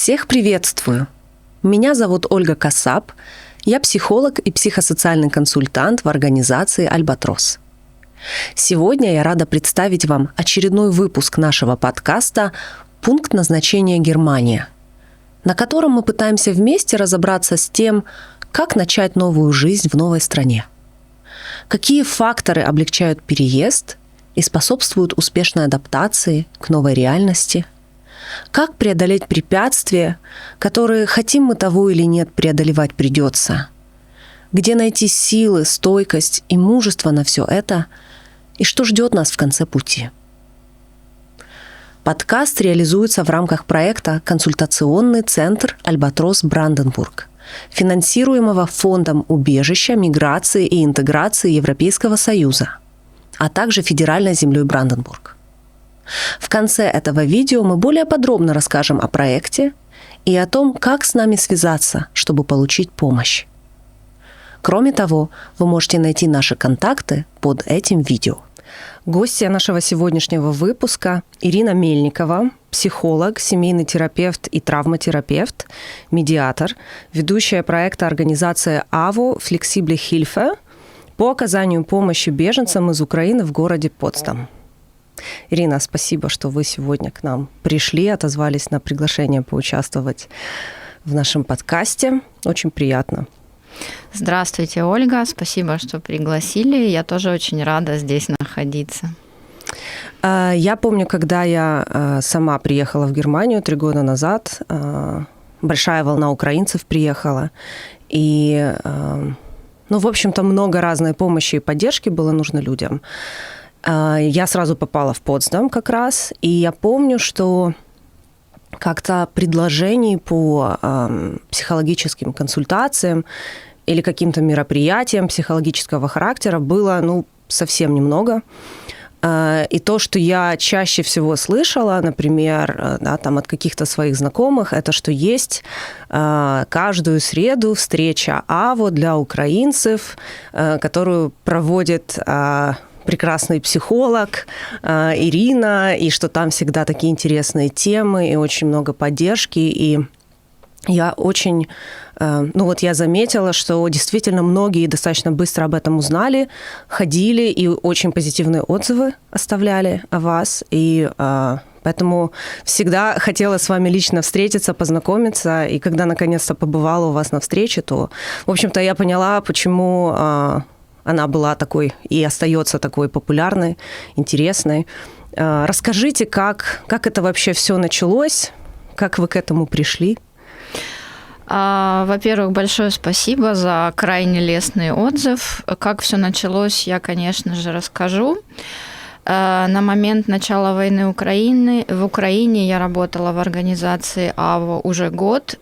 Всех приветствую! Меня зовут Ольга Касап, я психолог и психосоциальный консультант в организации «Альбатрос». Сегодня я рада представить вам очередной выпуск нашего подкаста «Пункт назначения Германия», на котором мы пытаемся вместе разобраться с тем, как начать новую жизнь в новой стране. Какие факторы облегчают переезд и способствуют успешной адаптации к новой реальности? Как преодолеть препятствия, которые, хотим мы того или нет, преодолевать придется? Где найти силы, стойкость и мужество на все это? И что ждет нас в конце пути? Подкаст реализуется в рамках проекта «Консультационный центр Альбатрос Бранденбург», финансируемого Фондом убежища, миграции и интеграции Европейского Союза, а также Федеральной землей Бранденбург. В конце этого видео мы более подробно расскажем о проекте и о том, как с нами связаться, чтобы получить помощь. Кроме того, вы можете найти наши контакты под этим видео. Гостья нашего сегодняшнего выпуска Ирина Мельникова, психолог, семейный терапевт и травматерапевт, медиатор, ведущая проекта организации АВО «Flexible Hilfe» по оказанию помощи беженцам из Украины в городе Потсдам. Ирина, спасибо, что вы сегодня к нам пришли, отозвались на приглашение поучаствовать в нашем подкасте. Очень приятно. Здравствуйте, Ольга. Спасибо, что пригласили. Я тоже очень рада здесь находиться. Я помню, когда я сама приехала в Германию 3 года назад, большая волна украинцев приехала, и, в общем-то, много разной помощи и поддержки было нужно людям. Я сразу попала в Потсдам как раз, и я помню, что как-то предложений по психологическим консультациям или каким-то мероприятиям психологического характера было, совсем немного. И то, что я чаще всего слышала, например, от каких-то своих знакомых, это что есть каждую среду встреча АВО для украинцев, которую проводит прекрасный психолог Ирина, и что там всегда такие интересные темы и очень много поддержки. И я очень... я заметила, что действительно многие достаточно быстро об этом узнали, ходили и очень позитивные отзывы оставляли о вас. И поэтому всегда хотела с вами лично встретиться, познакомиться. И когда наконец-то побывала у вас на встрече, то, в общем-то, я поняла, почему она была такой и остается такой популярной, интересной. Расскажите, как это вообще все началось, как вы к этому пришли? Во-первых, большое спасибо за крайне лестный отзыв. Как все началось, я, конечно же, расскажу. На момент начала войны в Украине я работала в организации АВО уже год,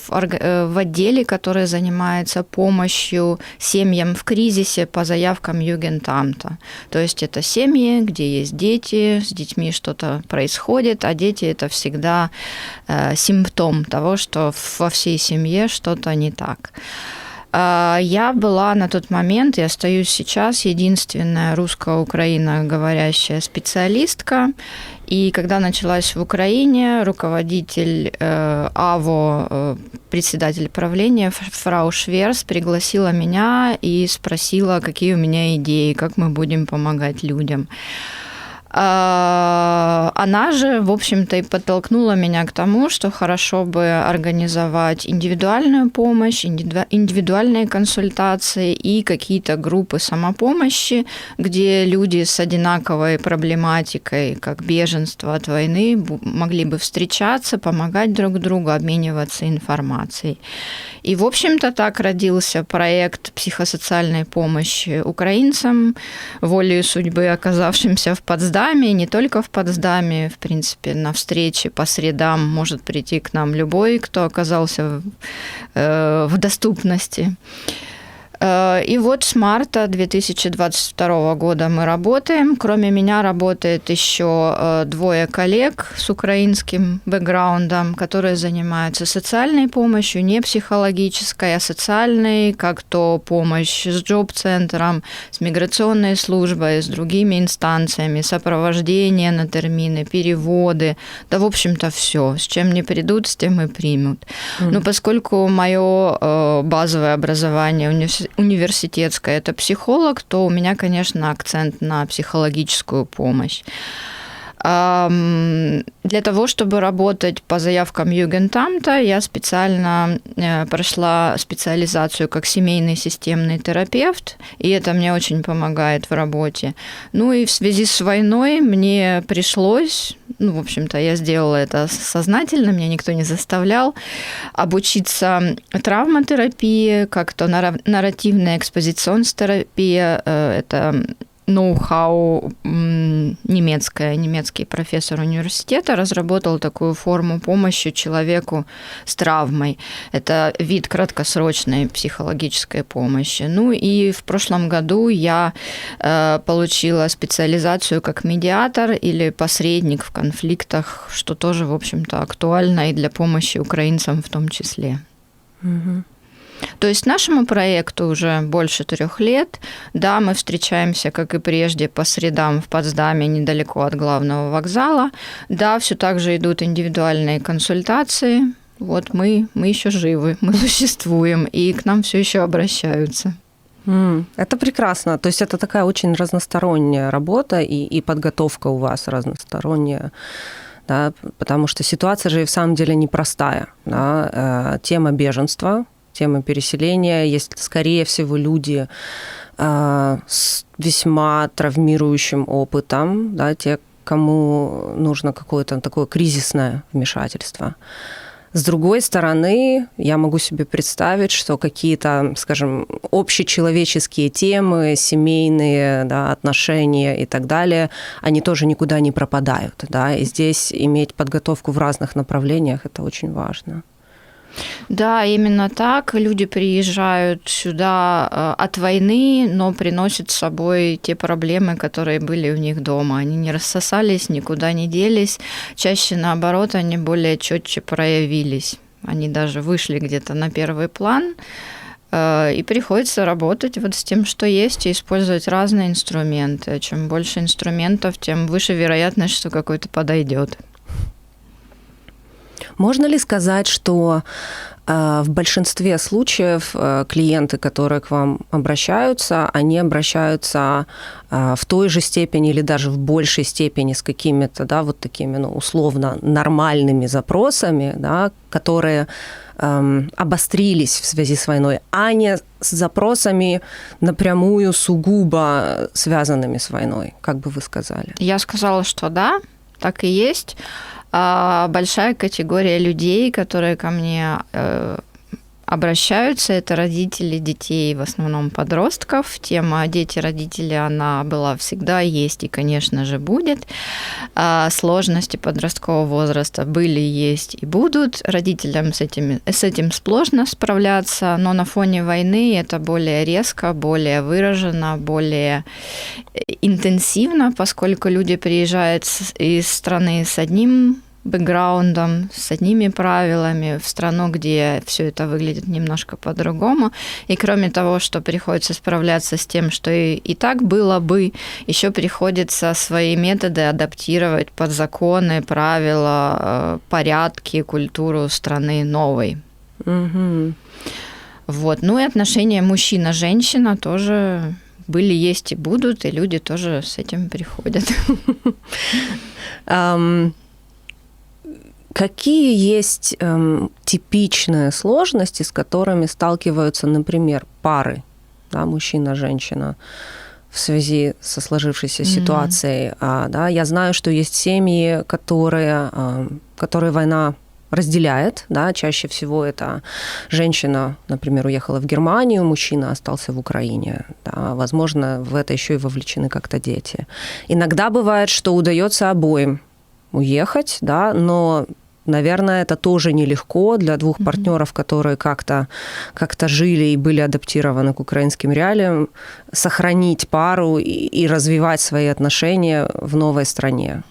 в отделе, который занимается помощью семьям в кризисе по заявкам Югентамта. То есть это семьи, где есть дети, с детьми что-то происходит, а дети – это всегда симптом того, что во всей семье что-то не так. Я была на тот момент и остаюсь сейчас единственная русско-украиноговорящая специалистка. И когда началась в Украине, руководитель АВО, председатель правления фрау Шверс пригласила меня и спросила, какие у меня идеи, как мы будем помогать людям. Она же, в общем-то, и подтолкнула меня к тому, что хорошо бы организовать индивидуальную помощь, индивидуальные консультации и какие-то группы самопомощи, где люди с одинаковой проблематикой, как беженство от войны, могли бы встречаться, помогать друг другу, обмениваться информацией. И, в общем-то, так родился проект психосоциальной помощи украинцам, волею судьбы оказавшимся в Потсдаме, не только в Потсдаме, в принципе, на встрече по средам может прийти к нам любой, кто оказался в доступности. И вот с марта 2022 года мы работаем. Кроме меня работает еще 2 коллег с украинским бэкграундом, которые занимаются социальной помощью, не психологической, а социальной, как то помощь с джоб-центром, с миграционной службой, с другими инстанциями, сопровождение на термины, переводы. Да, в общем-то, все. С чем не придут, с тем и примут. Но поскольку мое базовое образование университетское – это психолог, то у меня, конечно, акцент на психологическую помощь. Для того, чтобы работать по заявкам Югентамта, я специально прошла специализацию как семейный системный терапевт, и это мне очень помогает в работе. Ну и в связи с войной мне пришлось, в общем-то, я сделала это сознательно, меня никто не заставлял, обучиться травматерапии, как-то нарративная экспозиционс-терапия, это ноу-хау немецкий профессор университета разработал такую форму помощи человеку с травмой. Это вид краткосрочной психологической помощи. Ну и в прошлом году я получила специализацию как медиатор или посредник в конфликтах, что тоже, в общем-то, актуально и для помощи украинцам в том числе. Угу. То есть нашему проекту уже больше 3 лет. Да, мы встречаемся, как и прежде, по средам в Потсдаме, недалеко от главного вокзала. Да, все так же идут индивидуальные консультации. Вот мы еще живы, мы существуем, и к нам все еще обращаются. Это прекрасно. То есть это такая очень разносторонняя работа, и подготовка у вас разносторонняя. Да, потому что ситуация же и в самом деле непростая. Да. Тема беженства, тема переселения, есть, скорее всего, люди с весьма травмирующим опытом, да, те, кому нужно какое-то такое кризисное вмешательство. С другой стороны, я могу себе представить, что какие-то, скажем, общечеловеческие темы, семейные, да, отношения и так далее, они тоже никуда не пропадают. Да, и здесь иметь подготовку в разных направлениях – это очень важно. Да, именно так. Люди приезжают сюда от войны, но приносят с собой те проблемы, которые были у них дома. Они не рассосались, никуда не делись. Чаще, наоборот, они более четче проявились. Они даже вышли где-то на первый план, и приходится работать вот с тем, что есть, и использовать разные инструменты. Чем больше инструментов, тем выше вероятность, что какой-то подойдет. Можно ли сказать, что в большинстве случаев клиенты, которые к вам обращаются, они обращаются в той же степени или даже в большей степени с какими-то, да, вот такими, условно нормальными запросами, да, которые обострились в связи с войной, а не с запросами напрямую сугубо связанными с войной, как бы вы сказали? Я сказала, что да, так и есть. Большая категория людей, которые ко мне обращаются, это родители детей, в основном подростков. Тема «дети-родители», она была всегда, есть и, конечно же, будет. Сложности подросткового возраста были, есть и будут. Родителям с этим сложно справляться, но на фоне войны это более резко, более выражено, более интенсивно, поскольку люди приезжают из страны с одним бэкграундом, с одними правилами, в страну, где все это выглядит немножко по-другому. И кроме того, что приходится справляться с тем, что и так было бы, еще приходится свои методы адаптировать под законы, правила, порядки, культуру страны новой. Угу. Вот. Ну и отношения мужчина-женщина тоже были, есть и будут, и люди тоже с этим приходят. Какие есть типичные сложности, с которыми сталкиваются, например, пары, да, мужчина-женщина, в связи со сложившейся ситуацией? Да, я знаю, что есть семьи, которые война разделяет. Да, чаще всего это женщина, например, уехала в Германию, мужчина остался в Украине. Да, возможно, в это еще и вовлечены как-то дети. Иногда бывает, что удается обоим уехать, да, но Наверное, это тоже нелегко для двух партнеров, которые как-то жили и были адаптированы к украинским реалиям, сохранить пару и развивать свои отношения в новой стране.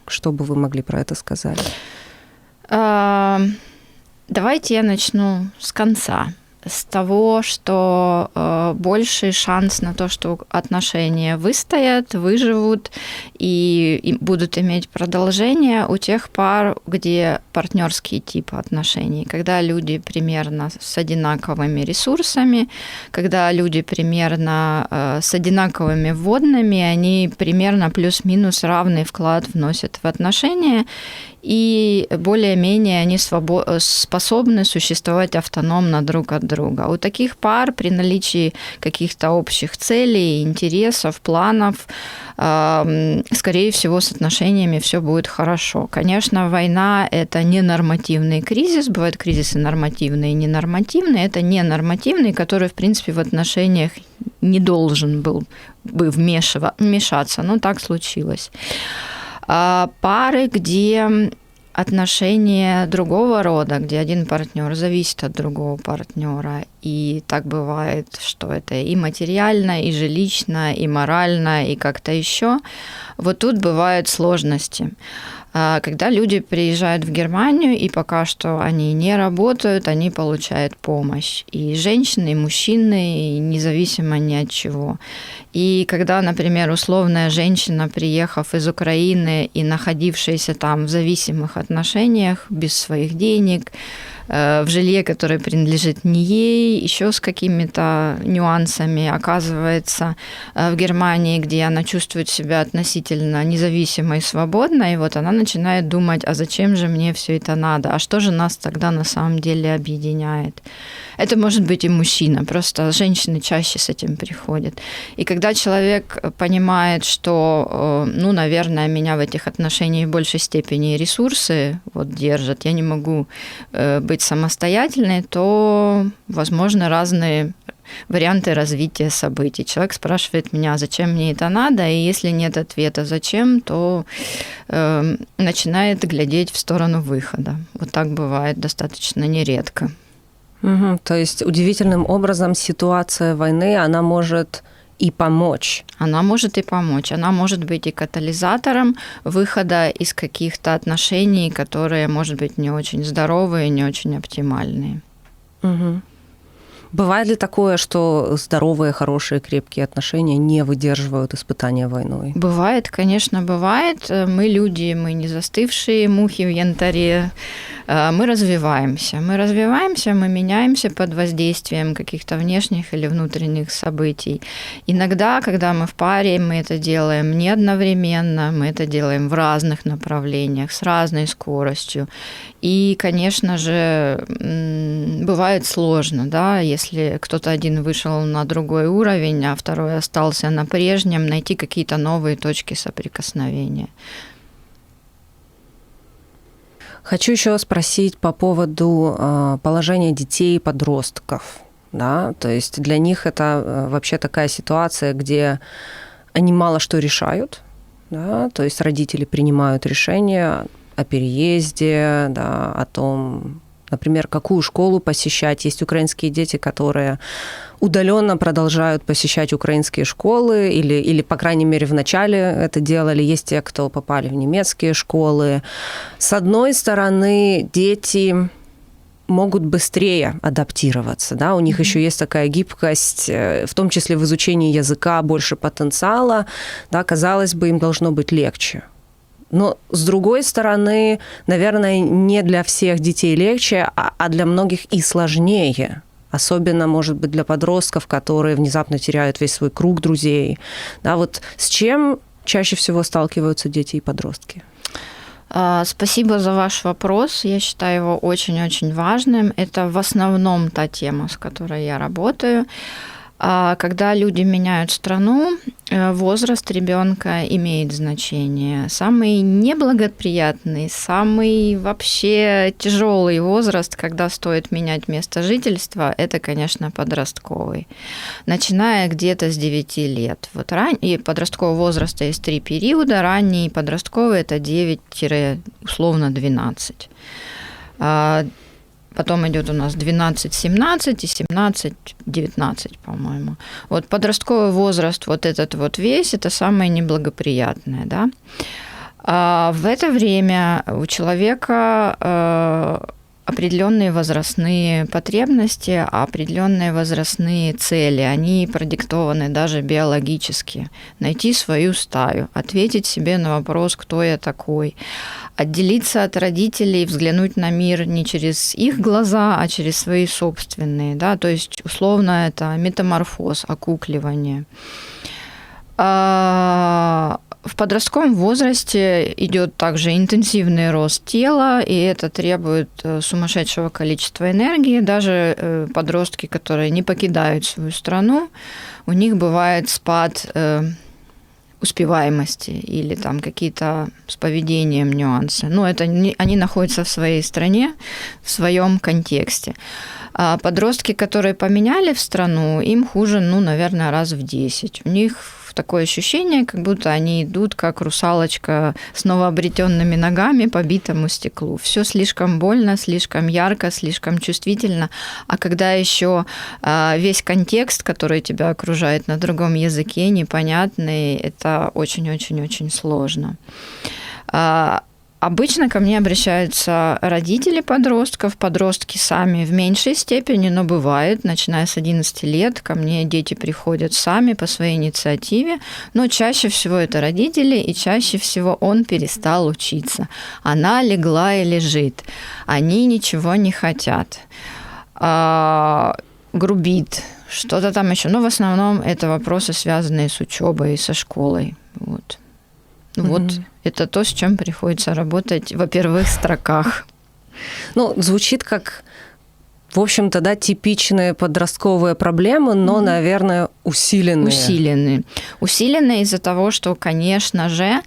Что бы вы могли про это сказать? Давайте я начну с конца. С того, что больший шанс на то, что отношения выстоят, выживут и будут иметь продолжение у тех пар, где партнерский тип отношений, когда люди примерно с одинаковыми ресурсами, когда люди примерно с одинаковыми вводными, они примерно плюс-минус равный вклад вносят в отношения, и более-менее они способны существовать автономно друг от друга. У таких пар при наличии каких-то общих целей, интересов, планов, скорее всего, с отношениями все будет хорошо. Конечно, война – это не нормативный кризис, бывают кризисы нормативные и ненормативные. Это ненормативный, который, в принципе, в отношениях не должен был бы вмешаться, но так случилось. Пары, где отношения другого рода, где один партнер зависит от другого партнера, и так бывает, что это и материально, и жилищно, и морально, и как-то еще. Вот тут бывают сложности. Когда люди приезжают в Германию, и пока что они не работают, они получают помощь. И женщины, и мужчины, и независимо ни от чего. И когда, например, условная женщина, приехав из Украины и находившаяся там в зависимых отношениях, без своих денег, в жилье, которое принадлежит не ей, еще с какими-то нюансами, оказывается в Германии, где она чувствует себя относительно независимой и свободной, и вот она начинает думать, а зачем же мне все это надо, а что же нас тогда на самом деле объединяет? Это может быть и мужчина, просто женщины чаще с этим приходят. И когда человек понимает, что, ну, наверное, меня в этих отношениях в большей степени ресурсы вот держат, я не могу быть самостоятельной, то, возможно, разные варианты развития событий. Человек спрашивает меня, зачем мне это надо, и если нет ответа «зачем», то начинает глядеть в сторону выхода. Вот так бывает достаточно нередко. Угу. То есть удивительным образом ситуация войны, она может и помочь. Она может и помочь. Она может быть и катализатором выхода из каких-то отношений, которые, может быть, не очень здоровые, не очень оптимальные. Угу. Бывает ли такое, что здоровые, хорошие, крепкие отношения не выдерживают испытания войной? Бывает, конечно, бывает. Мы люди, мы не застывшие мухи в янтаре. Мы развиваемся. Мы меняемся под воздействием каких-то внешних или внутренних событий. Иногда, когда мы в паре, мы это делаем не одновременно, мы это делаем в разных направлениях, с разной скоростью. И, конечно же, бывает сложно, да, если кто-то один вышел на другой уровень, а второй остался на прежнем, найти какие-то новые точки соприкосновения. Хочу еще спросить по поводу положения детей и подростков. Да? То есть для них это вообще такая ситуация, где они мало что решают. Да? То есть родители принимают решения о переезде, да, о том, например, какую школу посещать. Есть украинские дети, которые удаленно продолжают посещать украинские школы, или, по крайней мере, вначале это делали. Есть те, кто попали в немецкие школы. С одной стороны, дети могут быстрее адаптироваться, да, у них еще есть такая гибкость, в том числе в изучении языка, больше потенциала, да, казалось бы, им должно быть легче. Но, с другой стороны, наверное, не для всех детей легче, а для многих и сложнее. Особенно, может быть, для подростков, которые внезапно теряют весь свой круг друзей. Да, вот с чем чаще всего сталкиваются дети и подростки? Спасибо за ваш вопрос. Я считаю его очень-очень важным. Это в основном та тема, с которой я работаю. А когда люди меняют страну, возраст ребенка имеет значение. Самый неблагоприятный, самый вообще тяжелый возраст, когда стоит менять место жительства, это, конечно, подростковый. Начиная где-то с 9 лет. Вот и подросткового возраста есть 3 периода. Ранний подростковый – это 9-12. Потом идет у нас 12-17 и 17-19, по-моему. Вот подростковый возраст, вот этот вот весь, это самое неблагоприятное, да. А в это время у человека определенные возрастные потребности, определенные возрастные цели, они продиктованы даже биологически. Найти свою стаю, ответить себе на вопрос, кто я такой, отделиться от родителей, взглянуть на мир не через их глаза, а через свои собственные, да, то есть условно это метаморфоз, окукливание. В подростковом возрасте идет также интенсивный рост тела, и это требует сумасшедшего количества энергии. Даже подростки, которые не покидают свою страну, у них бывает спад успеваемости или там какие-то с поведением нюансы. Но это они находятся в своей стране, в своем контексте. А подростки, которые поменяли в страну, им хуже, наверное, раз в 10. У них такое ощущение, как будто они идут, как русалочка с новообретенными ногами по битому стеклу. Все слишком больно, слишком ярко, слишком чувствительно. А когда еще весь контекст, который тебя окружает на другом языке, непонятный, это очень-очень-очень сложно. Обычно ко мне обращаются родители подростков, подростки сами в меньшей степени, но бывает, начиная с 11 лет, ко мне дети приходят сами по своей инициативе, но чаще всего это родители, и чаще всего он перестал учиться. Она легла и лежит, они ничего не хотят, грубит, что-то там еще. Но в основном это вопросы, связанные с учебой и со школой. Вот. Вот это то, с чем приходится работать во первых строках. Звучит как, в общем-то, да, типичные подростковые проблемы, но, наверное, усиленные. Усиленные из-за того, что, конечно же,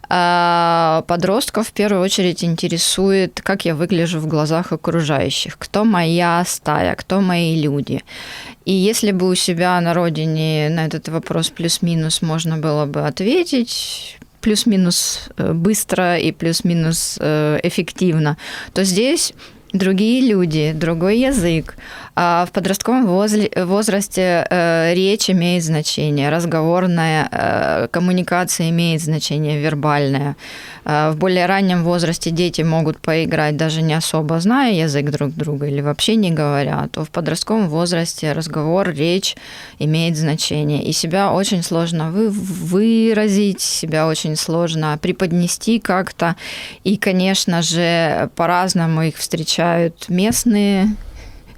подростков в первую очередь интересует, как я выгляжу в глазах окружающих, кто моя стая, кто мои люди. И если бы у себя на родине на этот вопрос плюс-минус можно было бы ответить плюс-минус быстро и плюс-минус эффективно, то здесь другие люди, другой язык. А в подростковом возрасте речь имеет значение, разговорная коммуникация имеет значение, вербальная. В более раннем возрасте дети могут поиграть, даже не особо зная язык друг друга или вообще не говоря, то в подростковом возрасте разговор, речь имеет значение. И себя очень сложно выразить, себя очень сложно преподнести как-то. И, конечно же, по-разному их встречают местные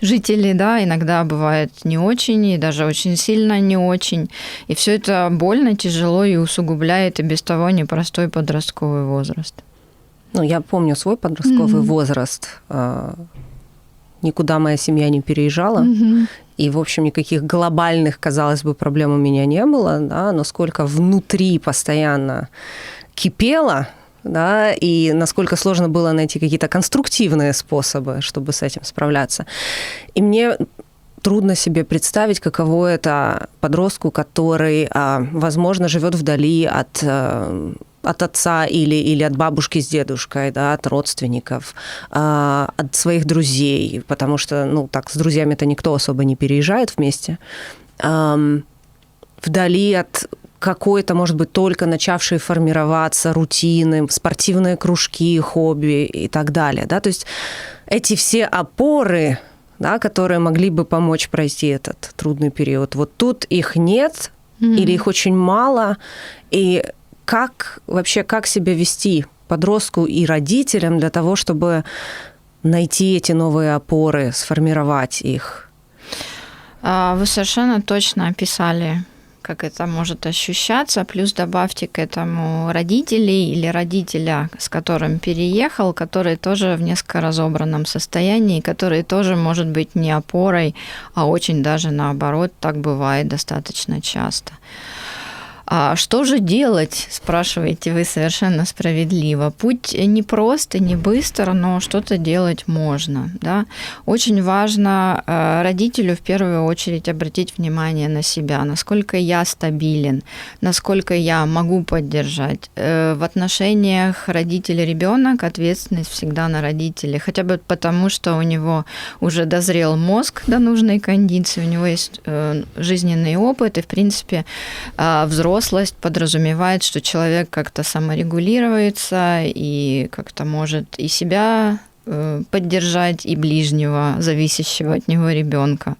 жители, да, иногда бывает не очень, и даже очень сильно не очень. И все это больно, тяжело и усугубляет и без того непростой подростковый возраст. Я помню свой подростковый возраст. Никуда моя семья не переезжала. И, в общем, никаких глобальных, казалось бы, проблем у меня не было, да, но сколько внутри постоянно кипело, да, и насколько сложно было найти какие-то конструктивные способы, чтобы с этим справляться. И мне трудно себе представить, каково это подростку, который, возможно, живет вдали от отца или от бабушки с дедушкой, да, от родственников, от своих друзей, потому что, так, с друзьями-то никто особо не переезжает вместе, вдали от какой-то, может быть, только начавшие формироваться рутины, спортивные кружки, хобби и так далее. Да? То есть эти все опоры, да, которые могли бы помочь пройти этот трудный период, вот тут их нет или их очень мало. И как себя вести подростку и родителям для того, чтобы найти эти новые опоры, сформировать их? Вы совершенно точно описали как это может ощущаться, плюс добавьте к этому родителей или родителя, с которым переехал, который тоже в несколько разобранном состоянии, который тоже может быть не опорой, а очень даже наоборот, так бывает достаточно часто. А что же делать, спрашиваете вы совершенно справедливо. Путь не прост и не быстр, но что-то делать можно. Да? Очень важно родителю в первую очередь обратить внимание на себя, насколько я стабилен, насколько я могу поддержать. В отношениях родитель-ребенок ответственность всегда на родителе, хотя бы потому, что у него уже дозрел мозг до нужной кондиции, у него есть жизненный опыт, и, в принципе, взрослость подразумевает, что человек как-то саморегулируется и как-то может и себя поддержать, и ближнего, зависящего от него ребенка.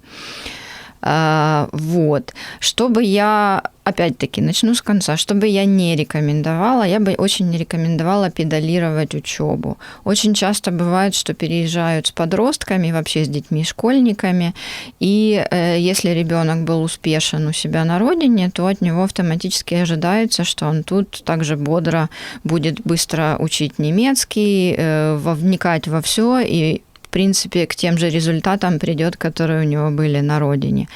Вот. Чтобы я, опять-таки, начну с конца, чтобы я не рекомендовала, я бы очень не рекомендовала педалировать учебу. Очень часто бывает, что переезжают с подростками, вообще с детьми, школьниками, и если ребенок был успешен у себя на родине, то от него автоматически ожидается, что он тут также бодро будет быстро учить немецкий, вникать во все и в принципе, к тем же результатам придет, которые у него были на родине.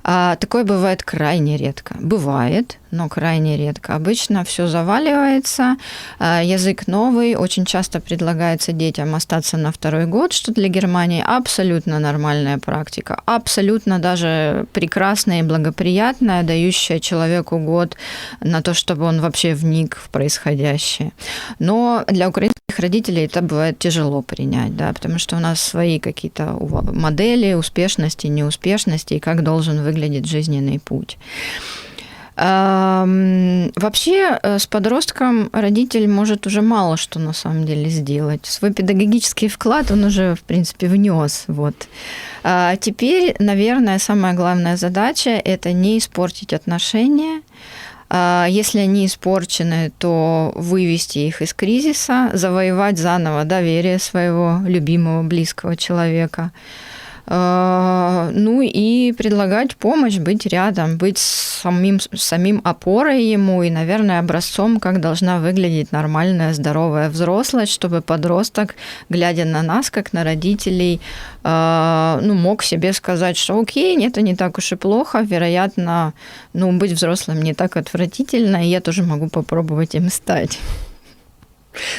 Такое бывает крайне редко. Бывает, но крайне редко. Обычно все заваливается, язык новый, очень часто предлагается детям остаться на второй год, что для Германии абсолютно нормальная практика, абсолютно даже прекрасная и благоприятная, дающая человеку год на то, чтобы он вообще вник в происходящее. Но для украинских родителей это бывает тяжело принять, да, потому что у нас свои какие-то модели успешности, неуспешности и как должен выглядеть жизненный путь. Вообще с подростком родитель может уже мало что на самом деле сделать. Свой педагогический вклад он уже, в принципе, внес. Вот. Теперь, наверное, самая главная задача – это не испортить отношения. Если они испорчены, то вывести их из кризиса, завоевать заново доверие своего любимого, близкого человека. Ну и предлагать помощь, быть рядом, быть самим опорой ему и, наверное, образцом, как должна выглядеть нормальная, здоровая взрослость, чтобы подросток, глядя на нас, как на родителей, мог себе сказать, что окей, это не так уж и плохо, вероятно, быть взрослым не так отвратительно, и я тоже могу попробовать им стать.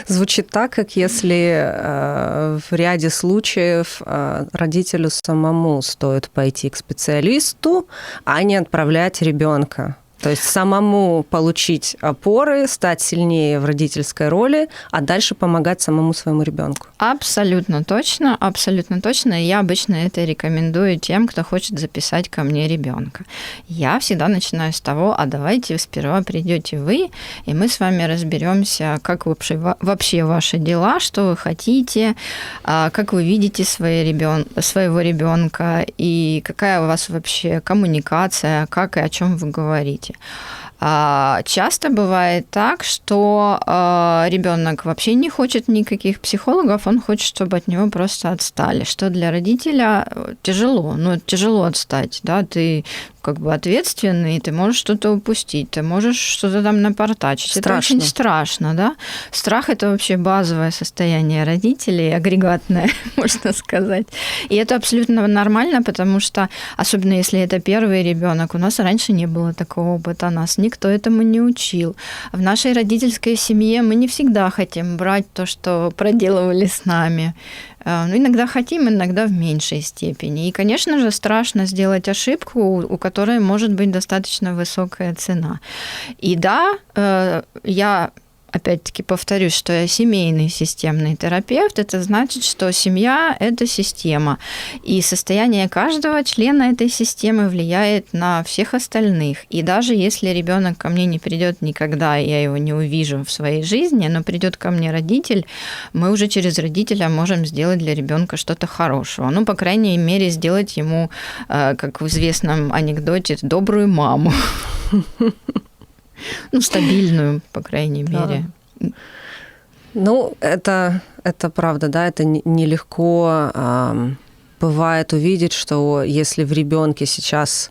Звучит так, как если в ряде случаев родителю самому стоит пойти к специалисту, а не отправлять ребенка. То есть самому получить опоры, стать сильнее в родительской роли, а дальше помогать самому своему ребенку. Абсолютно точно, абсолютно точно. И я обычно это рекомендую тем, кто хочет записать ко мне ребенка. Я всегда начинаю с того, а давайте сперва придете вы, и мы с вами разберемся, как вообще ваши дела, что вы хотите, как вы видите своего ребенка, и какая у вас вообще коммуникация, как и о чем вы говорите. Часто бывает так, что ребенок вообще не хочет никаких психологов, он хочет, чтобы от него просто отстали, что для родителя тяжело, тяжело отстать, да, ты как бы ответственный, ты можешь что-то упустить, ты можешь что-то там напортачить. Страшно. Это очень страшно, да. Страх – это вообще базовое состояние родителей, агрегатное, можно сказать. И это абсолютно нормально, потому что, особенно если это первый ребенок, у нас раньше не было такого опыта, нас никто этому не учил. В нашей родительской семье мы не всегда хотим брать то, что проделывали с нами. Иногда хотим, иногда в меньшей степени. И, конечно же, страшно сделать ошибку, у которой может быть достаточно высокая цена. И да, я опять-таки повторюсь, что я семейный системный терапевт, это значит, что семья – это система, и состояние каждого члена этой системы влияет на всех остальных. И даже если ребенок ко мне не придет никогда, я его не увижу в своей жизни, но придет ко мне родитель, мы уже через родителя можем сделать для ребенка что-то хорошего. По крайней мере, сделать ему, как в известном анекдоте, добрую маму. Стабильную, по крайней мере. Это правда, да, это нелегко бывает увидеть, что если в ребенке сейчас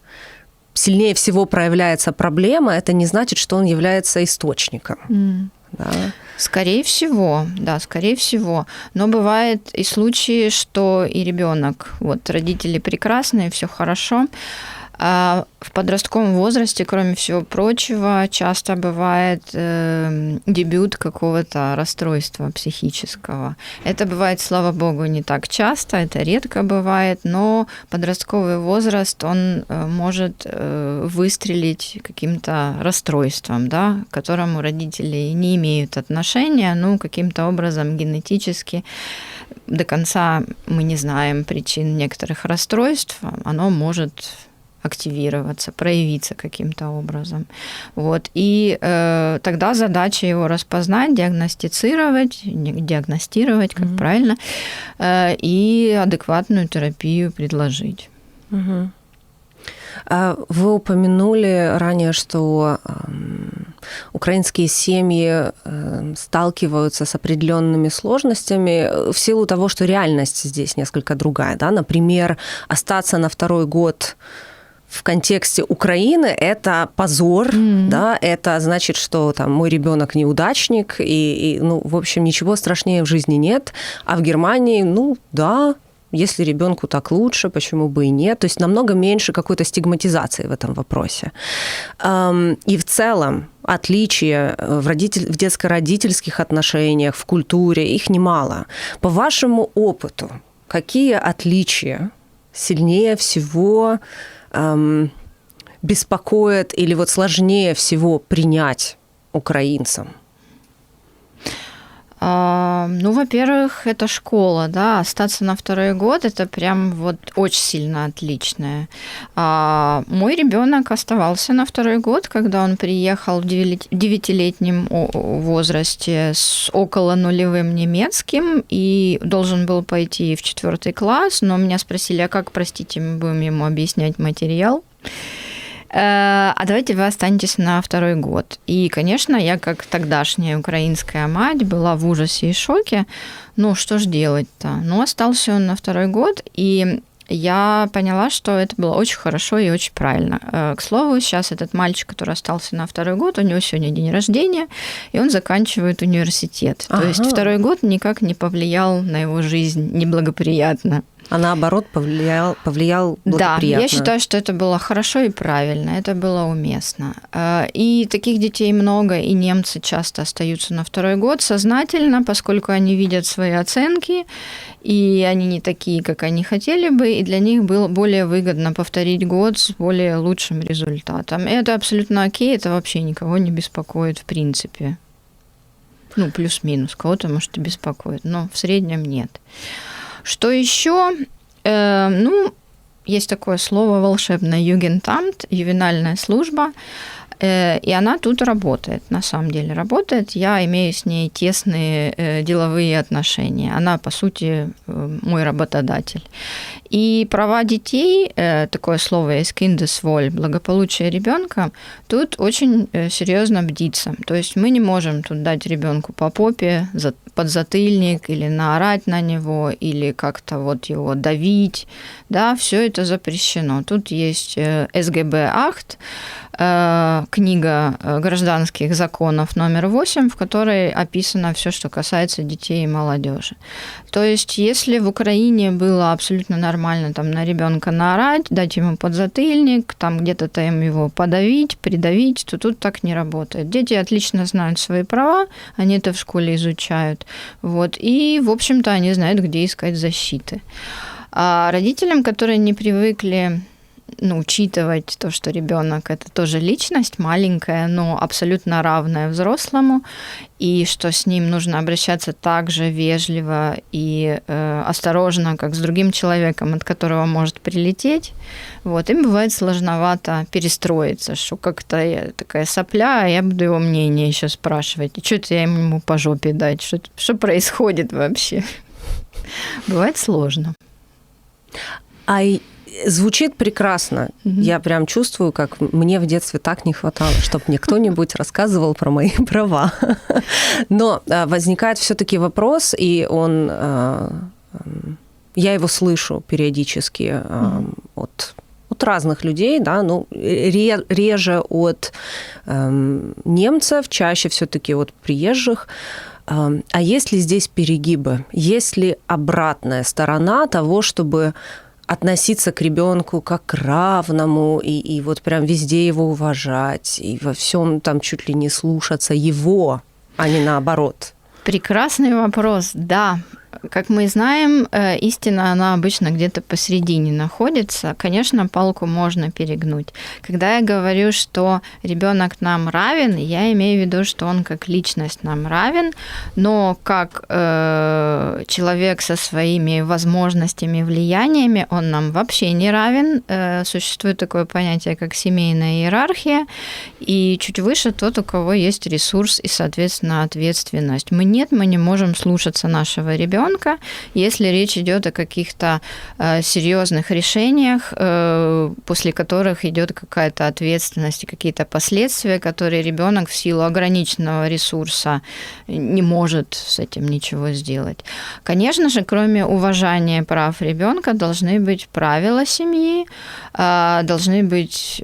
сильнее всего проявляется проблема, это не значит, что он является источником. Да. Скорее всего, да, скорее всего. Но бывают и случаи, что и ребенок, вот родители прекрасные, все хорошо, а в подростковом возрасте, кроме всего прочего, часто бывает дебют какого-то расстройства психического. Это бывает, слава богу, не так часто, это редко бывает, но подростковый возраст, он может выстрелить каким-то расстройством, да, к которому родители не имеют отношения, ну, каким-то образом генетически. До конца мы не знаем причин некоторых расстройств, оно может активироваться, проявиться каким-то образом. Вот. И тогда задача его распознать, диагностировать, как правильно, и адекватную терапию предложить. Угу. Вы упомянули ранее, что украинские семьи сталкиваются с определенными сложностями в силу того, что реальность здесь несколько другая. Да? Например, остаться на второй год в контексте Украины это позор, да, это значит, что там мой ребенок неудачник, и, ну, в общем, ничего страшнее в жизни нет. А в Германии, ну, да, если ребенку так лучше, почему бы и нет? То есть намного меньше какой-то стигматизации в этом вопросе. И в целом отличия в детско-родительских отношениях, в культуре, их немало. По вашему опыту, какие отличия сильнее всего беспокоит или вот сложнее всего принять украинцам? Ну, во-первых, это школа, да, остаться на второй год – это прям вот очень сильно отличное. Мой ребенок оставался на второй год, когда он приехал в 9-летнем возрасте с около нулевым немецким и должен был пойти в 4 класс, но меня спросили, а как, простите, мы будем ему объяснять материал? А давайте вы останетесь на второй год. И, конечно, я, как тогдашняя украинская мать, была в ужасе и шоке. Ну, что ж делать-то? Ну, остался он на второй год, и я поняла, что это было очень хорошо и очень правильно. К слову, сейчас этот мальчик, который остался на второй год, у него сегодня день рождения, и он заканчивает университет. То есть второй год никак не повлиял на его жизнь неблагоприятно. А наоборот, повлиял благоприятно. Да, я считаю, что это было хорошо и правильно, это было уместно. И таких детей много, и немцы часто остаются на второй год сознательно, поскольку они видят свои оценки, и они не такие, как они хотели бы, и для них было более выгодно повторить год с более лучшим результатом. И это абсолютно окей, это вообще никого не беспокоит в принципе. Ну, плюс-минус, кого-то, может, и беспокоит, но в среднем нет. Что еще? Ну, есть такое слово волшебное «Югентамт», ювенальная служба, и она тут работает, на самом деле работает. Я имею с ней тесные деловые отношения. Она, по сути, мой работодатель. И права детей, такое слово есть «Kindeswohl», благополучие ребенка, тут очень серьезно бдится. То есть мы не можем тут дать ребенку по попе, подзатыльник или наорать на него, или как-то вот его давить. Да, все это запрещено. Тут есть СГБ-акт, книга гражданских законов номер 8, в которой описано все, что касается детей и молодежи. То есть, если в Украине было абсолютно нормально там на ребенка наорать, дать ему подзатыльник, там где-то там его подавить, придавить, то тут так не работает. Дети отлично знают свои права, они это в школе изучают. Вот, и, в общем-то, они знают, где искать защиты. А родителям, которые не привыкли учитывать то, что ребенок это тоже личность маленькая, но абсолютно равная взрослому, и что с ним нужно обращаться так же вежливо и осторожно, как с другим человеком, от которого может прилететь. Вот, им бывает сложновато перестроиться, что как-то я такая сопля, а я буду его мнение еще спрашивать. И что это я ему по жопе дать? Что происходит вообще? Бывает сложно. Звучит прекрасно. Я прям чувствую, как мне в детстве так не хватало, чтобы мне кто-нибудь рассказывал про мои права. Но возникает все-таки вопрос, и я его слышу периодически от от разных людей, да, ну, реже от немцев, чаще все-таки от приезжих. А есть ли здесь перегибы? Есть ли обратная сторона того, чтобы относиться к ребенку как к равному и вот прям везде его уважать, и во всем там чуть ли не слушаться его, а не наоборот? Прекрасный вопрос, да. Как мы знаем, истина, она обычно где-то посередине находится. Конечно, палку можно перегнуть. Когда я говорю, что ребенок нам равен, я имею в виду, что он как личность нам равен, но как человек со своими возможностями, влияниями, он нам вообще не равен. Существует такое понятие, как семейная иерархия, и чуть выше тот, у кого есть ресурс и, соответственно, ответственность. Мы не можем слушаться нашего ребенка, если речь идет о каких-то серьезных решениях, после которых идет какая-то ответственность и какие-то последствия, которые ребенок в силу ограниченного ресурса не может с этим ничего сделать. Конечно же, кроме уважения прав ребенка, должны быть правила семьи, должны быть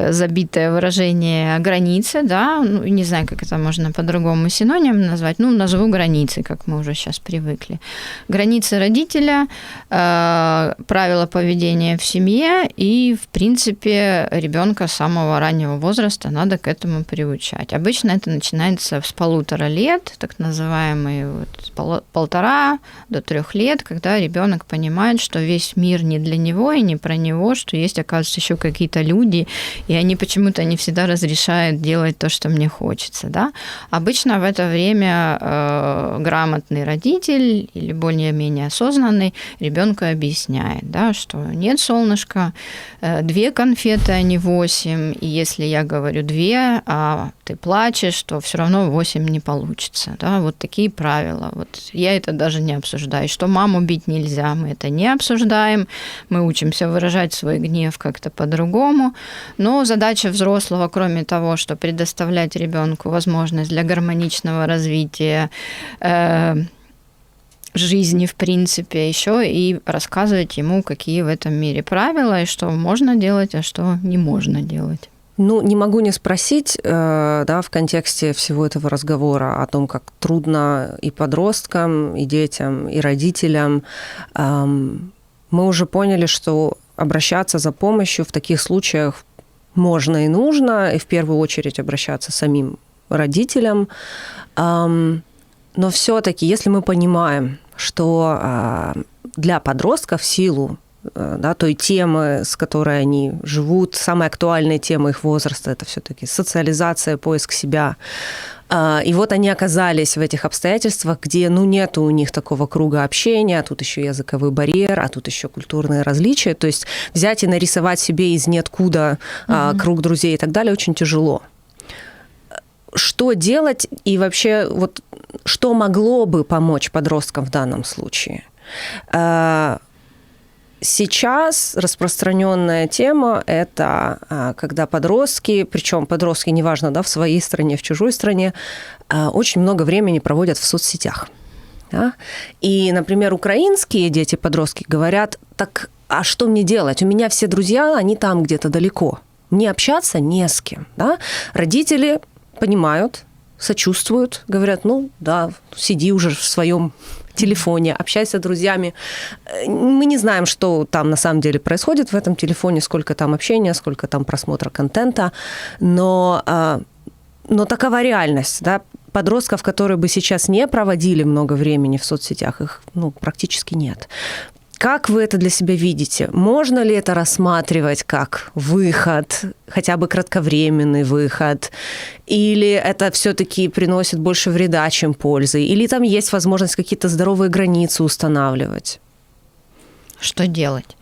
забитое выражение границы, да, ну, не знаю, как это можно по-другому синоним назвать, ну, назову границы, как мы уже сейчас привыкли. Границы родителя, правила поведения в семье, и, в принципе, ребенка с самого раннего возраста надо к этому приучать. Обычно это начинается с 1,5 лет, так называемый с 1,5 до 3 лет, когда ребенок понимает, что весь мир не для него и не про него, что есть, оказывается, еще какие-то люди, и они почему-то не всегда разрешают делать то, что мне хочется. Да? Обычно в это время грамотный родитель или более-менее осознанный ребенку объясняет, да, что нет, солнышко, 2 конфеты, а не 8, и если я говорю 2, а ты плачешь, то все равно 8 не получится. Да? Вот такие правила. Вот я это даже не обсуждаю. Что маму бить нельзя, мы это не обсуждаем, мы учимся выражать свой гнев как-то по-другому, но задача взрослого, кроме того, что предоставлять ребенку возможность для гармоничного развития жизни, в принципе, еще и рассказывать ему, какие в этом мире правила, и что можно делать, а что не можно делать. Ну, не могу не спросить, да, в контексте всего этого разговора о том, как трудно и подросткам, и детям, и родителям. Мы уже поняли, что обращаться за помощью в таких случаях можно и нужно, и в первую очередь обращаться самим родителям. Но все-таки, если мы понимаем, что для подростков в силу, да, той темы, с которой они живут, самая актуальная тема их возраста – это все-таки социализация, поиск себя. И вот они оказались в этих обстоятельствах, где, ну, нет у них такого круга общения, а тут еще языковой барьер, а тут еще культурные различия. То есть взять и нарисовать себе из ниоткуда круг друзей и так далее очень тяжело. Что делать и вообще вот что могло бы помочь подросткам в данном случае? Сейчас распространенная тема – это когда подростки, причем подростки, неважно, да, в своей стране, в чужой стране, очень много времени проводят в соцсетях. Да? И, например, украинские дети-подростки говорят: так, а что мне делать? У меня все друзья, они там где-то далеко. Мне общаться не с кем. Да? Родители понимают, сочувствуют, говорят: ну да, сиди уже в своем телефоне, общайся с друзьями. Мы не знаем, что там на самом деле происходит в этом телефоне, сколько там общения, сколько там просмотра контента, но такова реальность, да? Подростков, которые бы сейчас не проводили много времени в соцсетях, их практически нет. Как вы это для себя видите? Можно ли это рассматривать как выход, хотя бы кратковременный выход? Или это все-таки приносит больше вреда, чем пользы? Или там есть возможность какие-то здоровые границы устанавливать? Что делать?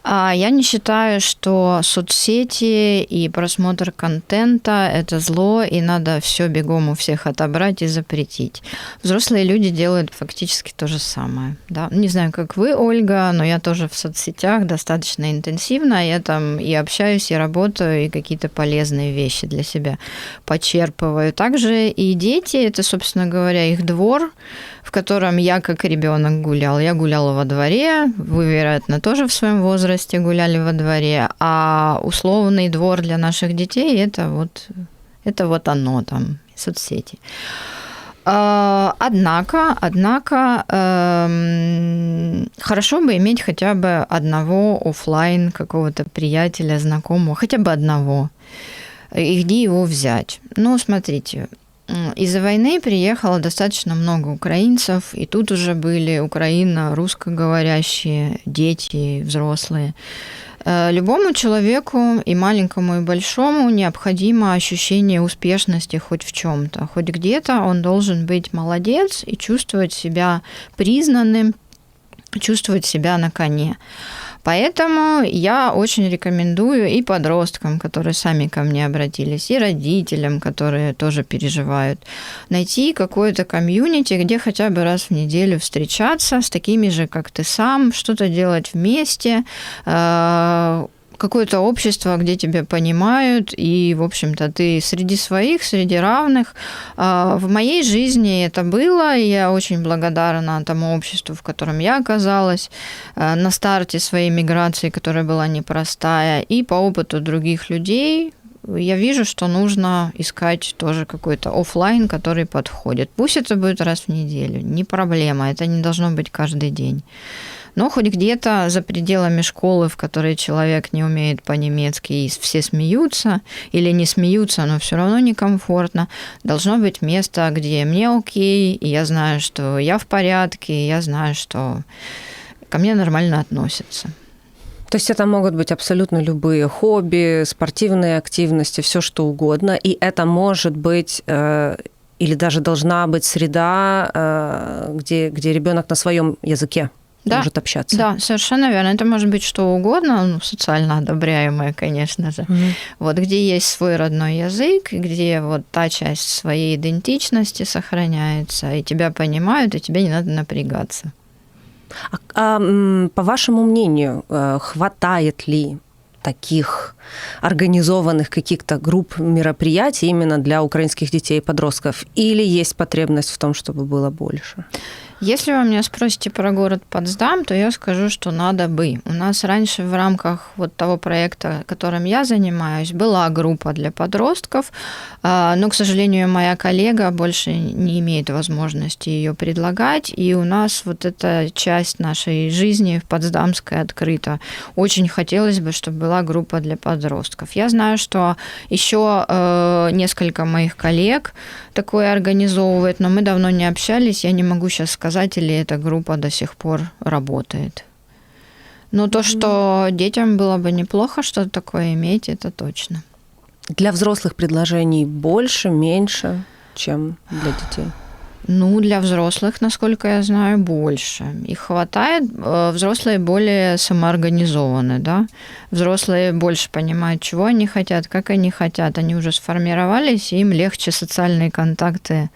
Я не считаю, что соцсети и просмотр контента – это зло, и надо все бегом у всех отобрать и запретить. Взрослые люди делают фактически то же самое. Да? Не знаю, как вы, Ольга, но я тоже в соцсетях достаточно интенсивно. Я там и общаюсь, и работаю, и какие-то полезные вещи для себя почерпываю. Также и дети – это, собственно говоря, их двор, в котором я как ребенок гулял. Я гуляла во дворе, вы, вероятно, тоже в своем возрасте возрасте гуляли во дворе, а условный двор для наших детей это вот оно там, соцсети. Однако хорошо бы иметь хотя бы одного офлайн какого-то приятеля, знакомого, хотя бы одного. И где его взять? Ну, смотрите, из-за войны приехало достаточно много украинцев, и тут уже были русскоговорящие, дети, взрослые. Любому человеку, и маленькому, и большому, необходимо ощущение успешности хоть в чем-то. Хоть где-то он должен быть молодец и чувствовать себя признанным, чувствовать себя на коне. Поэтому я очень рекомендую и подросткам, которые сами ко мне обратились, и родителям, которые тоже переживают, найти какое-то комьюнити, где хотя бы раз в неделю встречаться с такими же, как ты сам, что-то делать вместе, какое-то общество, где тебя понимают, и, в общем-то, ты среди своих, среди равных. В моей жизни это было, и я очень благодарна тому обществу, в котором я оказалась на старте своей миграции, которая была непростая, и по опыту других людей я вижу, что нужно искать тоже какой-то офлайн, который подходит. Пусть это будет раз в неделю, не проблема, это не должно быть каждый день. Но хоть где-то за пределами школы, в которой человек не умеет по-немецки, и все смеются, или не смеются, но все равно некомфортно, должно быть место, где мне окей, и я знаю, что я в порядке, и я знаю, что ко мне нормально относятся. То есть это могут быть абсолютно любые хобби, спортивные активности, все что угодно, и это может быть или даже должна быть среда, где ребенок на своем языке может общаться. Да, совершенно верно. Это может быть что угодно, социально одобряемое, конечно же. Вот где есть свой родной язык, где вот та часть своей идентичности сохраняется, и тебя понимают, и тебе не надо напрягаться. По вашему мнению, хватает ли таких организованных каких-то групп мероприятий именно для украинских детей и подростков? Или есть потребность в том, чтобы было больше? Если вы меня спросите про город Потсдам, то я скажу, что надо бы. У нас раньше в рамках вот того проекта, которым я занимаюсь, была группа для подростков, но, к сожалению, моя коллега больше не имеет возможности ее предлагать, и у нас вот эта часть нашей жизни в Потсдамской открыта. Очень хотелось бы, чтобы была группа для подростков. Я знаю, что еще несколько моих коллег такое организовывают, но мы давно не общались, я не могу сейчас сказать, или эта группа до сих пор работает. Но то, что детям было бы неплохо что-то такое иметь, это точно. Для взрослых предложений больше, меньше, чем для детей? Ну, для взрослых, насколько я знаю, больше. Их хватает. Взрослые более самоорганизованы, да. Взрослые больше понимают, чего они хотят, как они хотят. Они уже сформировались, и им легче социальные контакты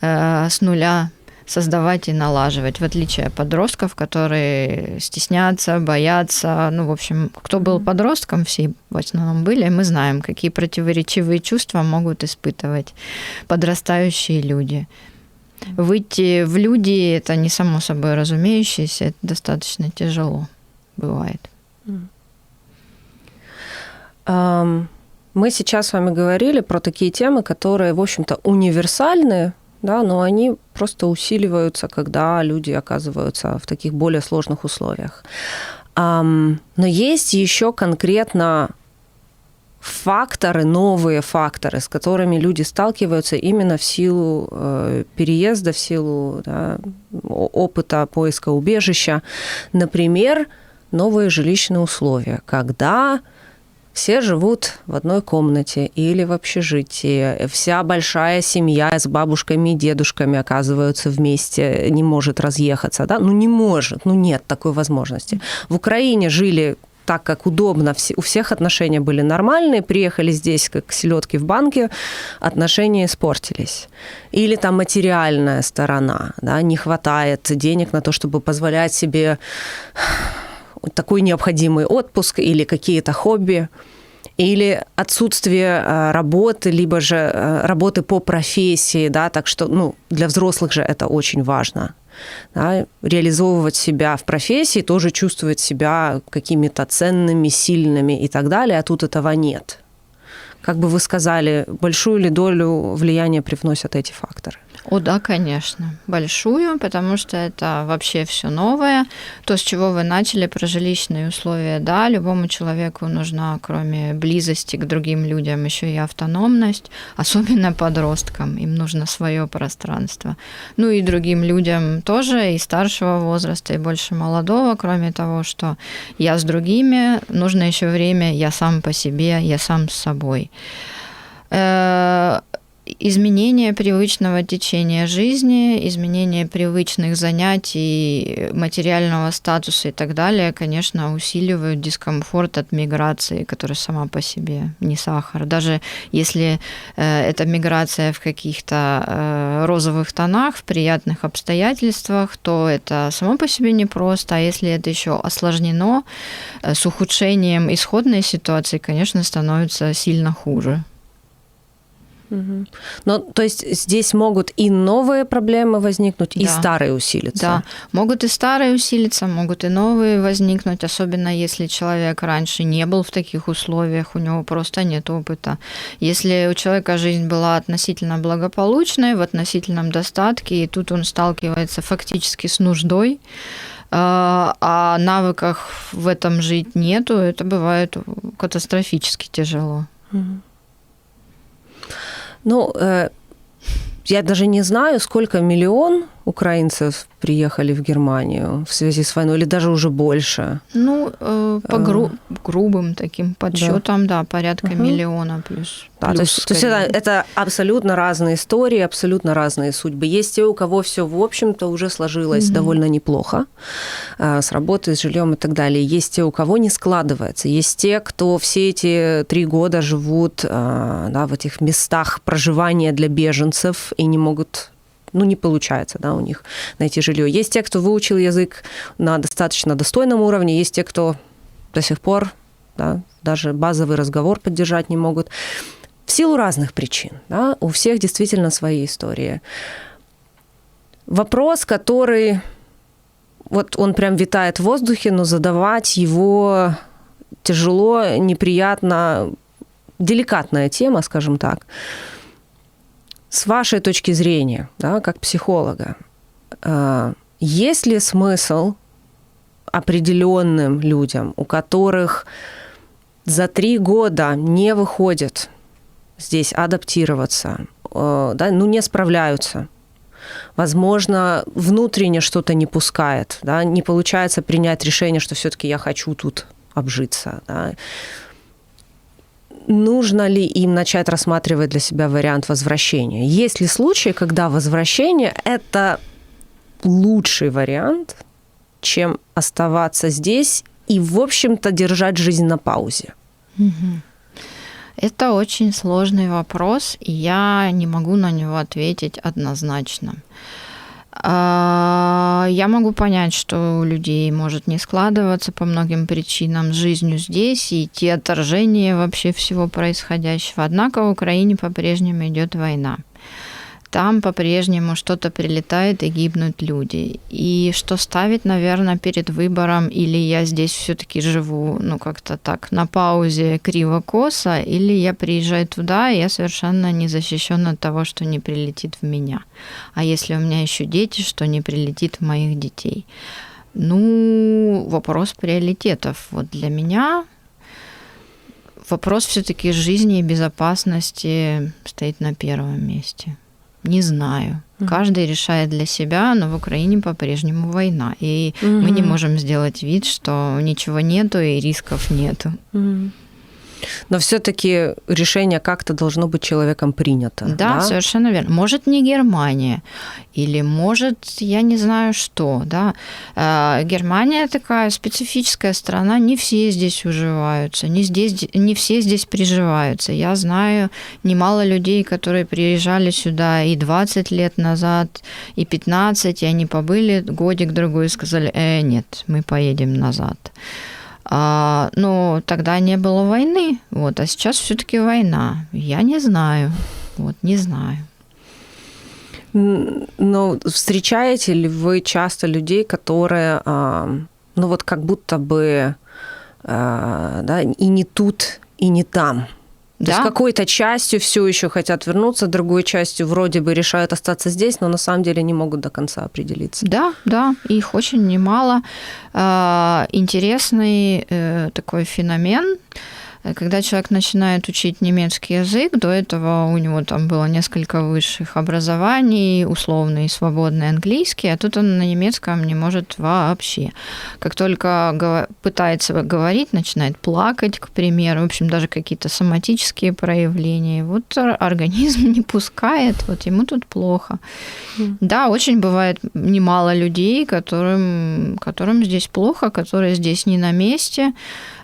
с нуля создавать и налаживать, в отличие от подростков, которые стеснятся, боятся. Ну, в общем, кто был подростком, все в основном были, мы знаем, какие противоречивые чувства могут испытывать подрастающие люди. Выйти в люди – это не само собой разумеющееся, это достаточно тяжело бывает. Мы сейчас с вами говорили про такие темы, которые, в общем-то, универсальны, да, но они просто усиливаются, когда люди оказываются в таких более сложных условиях. Но есть еще конкретно факторы, новые факторы, с которыми люди сталкиваются именно в силу переезда, в силу опыта поиска убежища. Например, новые жилищные условия, когда все живут в одной комнате или в общежитии, вся большая семья с бабушками и дедушками оказываются вместе, не может разъехаться, да? Ну, не может, ну, нет такой возможности. В Украине жили так, как удобно, у всех отношения были нормальные, приехали здесь, как селедки в банке, отношения испортились. Или там материальная сторона, да, не хватает денег на то, чтобы позволять себе такой необходимый отпуск или какие-то хобби, или отсутствие работы, либо же работы по профессии, да, так что, ну, для взрослых же это очень важно. да, реализовывать себя в профессии, тоже чувствовать себя какими-то ценными, сильными и так далее, а тут этого нет. Как бы вы сказали, большую ли долю влияния привносят эти факторы? О, да, конечно, большую, потому что это вообще все новое. То, с чего вы начали, про жилищные условия, да, любому человеку нужна, кроме близости к другим людям, еще и автономность, особенно подросткам, им нужно свое пространство. Ну и другим людям тоже, и старшего возраста, и больше молодого, кроме того, что я с другими, нужно еще время, я сам по себе, я сам с собой. Изменение привычного течения жизни, изменение привычных занятий, материального статуса и так далее, конечно, усиливают дискомфорт от миграции, которая сама по себе не сахар. Даже если это миграция в каких-то розовых тонах, в приятных обстоятельствах, то это само по себе непросто. А если это еще осложнено с ухудшением исходной ситуации, конечно, становится сильно хуже. Ну, то есть здесь могут и новые проблемы возникнуть, да, и старые усилиться. Да, могут и старые усилиться, могут и новые возникнуть, особенно если человек раньше не был в таких условиях, у него просто нет опыта. Если у человека жизнь была относительно благополучной, в относительном достатке, и тут он сталкивается фактически с нуждой, а навыков в этом жить нету, это бывает катастрофически тяжело. Ну, я даже не знаю, сколько миллион украинцев приехали в Германию в связи с войной, или даже уже больше. Ну, по грубым таким подсчетам, да, порядка миллиона плюс. Да, то есть это абсолютно разные истории, абсолютно разные судьбы. Есть те, у кого все, в общем-то, уже сложилось довольно неплохо с работой, с жильем и так далее. Есть те, у кого не складывается. Есть те, кто все эти 3 года живут, да, в этих местах проживания для беженцев и не могут... Ну, не получается, да, у них найти жилье. Есть те, кто выучил язык на достаточно достойном уровне, есть те, кто до сих пор, да, даже базовый разговор поддержать не могут. В силу разных причин, да, у всех действительно свои истории. Вопрос, который, вот он прям витает в воздухе, но задавать его тяжело, неприятно, деликатная тема, скажем так. С вашей точки зрения, да, как психолога, есть ли смысл определенным людям, у которых за 3 года не выходит здесь адаптироваться, да, ну, не справляются, возможно, внутренне что-то не пускает, да, не получается принять решение, что все-таки я хочу тут обжиться, да. Нужно ли им начать рассматривать для себя вариант возвращения? Есть ли случаи, когда возвращение – это лучший вариант, чем оставаться здесь и, в общем-то, держать жизнь на паузе? Это очень сложный вопрос, и я не могу на него ответить однозначно. Я могу понять, что у людей может не складываться по многим причинам с жизнью здесь и идти отторжение вообще всего происходящего. Однако в Украине по-прежнему идет война. Там по-прежнему что-то прилетает и гибнут люди. И что ставить, наверное, перед выбором, или я здесь все-таки живу, ну, как-то так, на паузе криво-косо, или я приезжаю туда, и я совершенно не защищена от того, что не прилетит в меня. А если у меня еще дети, что не прилетит в моих детей? Ну, вопрос приоритетов. Вот для меня вопрос все-таки жизни и безопасности стоит на первом месте. Не знаю. Каждый решает для себя, но в Украине по-прежнему война. И мы не можем сделать вид, что ничего нету и рисков нету. Но все-таки решение как-то должно быть человеком принято. Да, совершенно верно. Может, не Германия, или может, я не знаю что. Да. Германия такая специфическая страна, не все здесь уживаются, не все здесь приживаются. Я знаю немало людей, которые приезжали сюда и 20 лет назад, и 15, и они побыли годик-другой и сказали, нет, мы поедем назад. Но тогда не было войны, вот, а сейчас все-таки война. Я не знаю, вот, не знаю. Но встречаете ли вы часто людей, которые, ну вот как будто бы, да, и не тут, и не там? То есть какой-то частью все еще хотят вернуться, другой частью вроде бы решают остаться здесь, но на самом деле не могут до конца определиться. Да, их очень немало. Интересный такой феномен. Когда человек начинает учить немецкий язык, до этого у него там было несколько высших образований, условный и свободный английский, а тут он на немецком не может вообще. Как только пытается говорить, начинает плакать, к примеру, в общем, даже какие-то соматические проявления. Вот организм не пускает, вот ему тут плохо. Да, очень бывает немало людей, которым здесь плохо, которые здесь не на месте.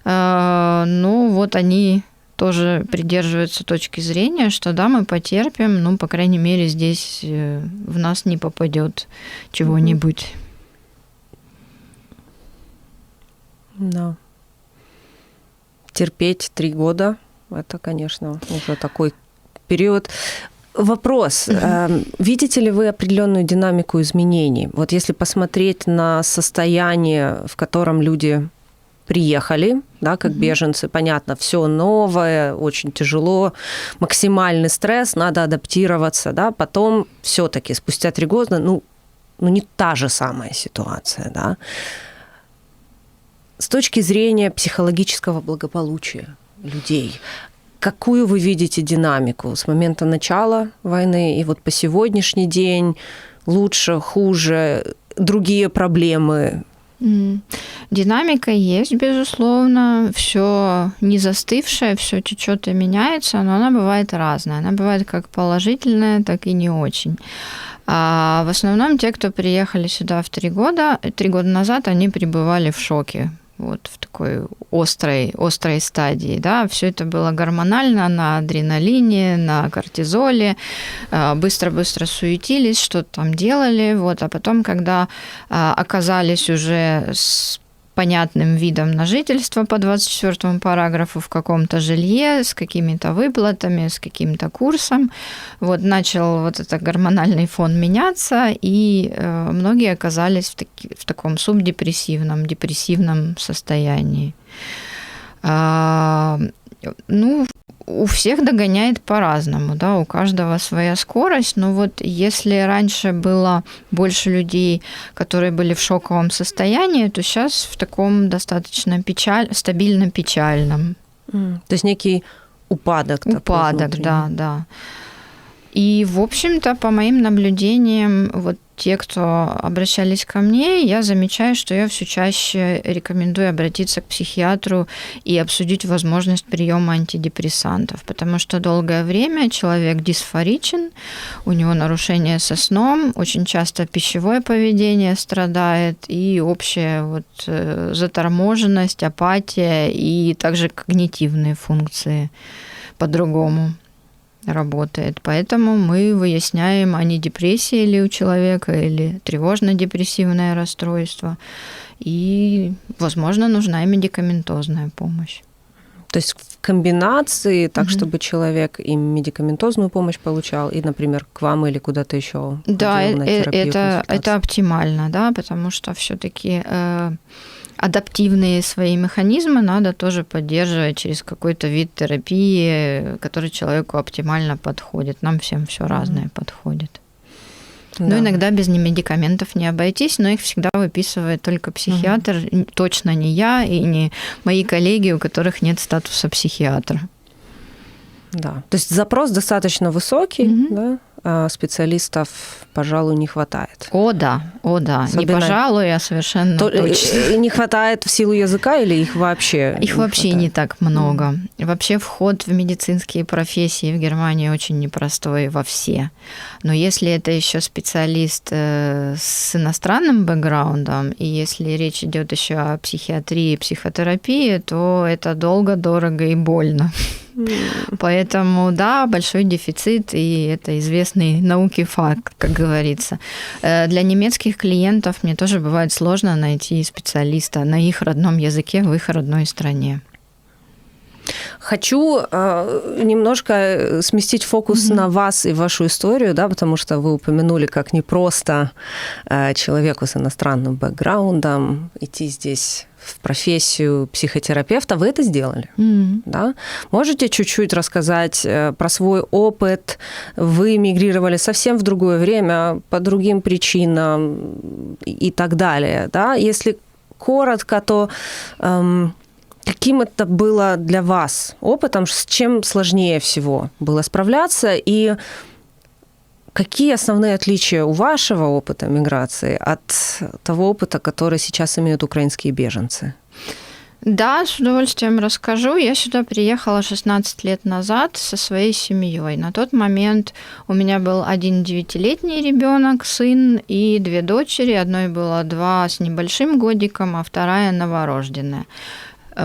Ну, вот они тоже придерживаются точки зрения, что да, мы потерпим, ну, по крайней мере, здесь в нас не попадет чего-нибудь. Да. Терпеть 3 года, это, конечно, уже такой период. Вопрос. Видите ли вы определенную динамику изменений? Вот если посмотреть на состояние, в котором люди приехали, да, как беженцы, понятно, все новое, очень тяжело, максимальный стресс, надо адаптироваться, да, потом все-таки спустя 3 года, ну не та же самая ситуация, да. С точки зрения психологического благополучия людей, какую вы видите динамику с момента начала войны и вот по сегодняшний день? Лучше, хуже, другие проблемы? Динамика есть, безусловно, все не застывшее, все течет и меняется, но она бывает разная. Она бывает как положительная, так и не очень. А в основном те, кто приехали сюда в 3 года назад, они пребывали в шоке, вот в такой острой стадии, да, все это было гормонально, на адреналине, на кортизоле, быстро-быстро суетились, что-то там делали, вот, а потом, когда оказались уже с понятным видом на жительство по 24 параграфу в каком-то жилье, с какими-то выплатами, с каким-то курсом. Вот начал вот этот гормональный фон меняться, и многие оказались в таком субдепрессивном, депрессивном состоянии. Ну, у всех догоняет по-разному, да, у каждого своя скорость, но вот если раньше было больше людей, которые были в шоковом состоянии, то сейчас в таком достаточно стабильно печальном. То есть некий упадок. Упадок, да. И, в общем-то, по моим наблюдениям, вот те, кто обращались ко мне, я замечаю, что я все чаще рекомендую обратиться к психиатру и обсудить возможность приема антидепрессантов, потому что долгое время человек дисфоричен, у него нарушение со сном, очень часто пищевое поведение страдает, и общая вот заторможенность, апатия, и также когнитивные функции по-другому работает. Поэтому мы выясняем, а не депрессия ли у человека, или тревожно-депрессивное расстройство. И, возможно, нужна и медикаментозная помощь. То есть в комбинации, так, чтобы человек и медикаментозную помощь получал, и, например, к вам или куда-то еще. Да, это оптимально, да, потому что все-таки адаптивные свои механизмы надо тоже поддерживать через какой-то вид терапии, который человеку оптимально подходит. Нам всем все разное подходит. Да. Ну, иногда без медикаментов не обойтись, но их всегда выписывает только психиатр, точно не я и не мои коллеги, у которых нет статуса психиатра. Да, то есть запрос достаточно высокий, да? А специалистов, пожалуй, не хватает. О, да. Особенно не пожалуй, а совершенно точно. Не хватает в силу языка или их вообще? Их вообще не так много. Вообще вход в медицинские профессии в Германии очень непростой во все. Но если это еще специалист с иностранным бэкграундом, и если речь идет еще о психиатрии, психотерапии, то это долго, дорого и больно. Поэтому, да, большой дефицит, и это известный науке факт, как говорится. Для немецких клиентов мне тоже бывает сложно найти специалиста на их родном языке в их родной стране. Хочу немножко сместить фокус на вас и вашу историю, да, потому что вы упомянули, как непросто человеку с иностранным бэкграундом идти здесь в профессию психотерапевта. Вы это сделали, да? Можете чуть-чуть рассказать про свой опыт? Вы мигрировали совсем в другое время, по другим причинам и так далее, да? Если коротко, то каким это было для вас опытом, с чем сложнее всего было справляться, и какие основные отличия у вашего опыта миграции от того опыта, который сейчас имеют украинские беженцы? Да, с удовольствием расскажу. Я сюда приехала 16 лет назад со своей семьей. На тот момент у меня был один 9-летний ребенок, сын, и 2 дочери. Одной было 2 с небольшим годиком, а вторая новорожденная.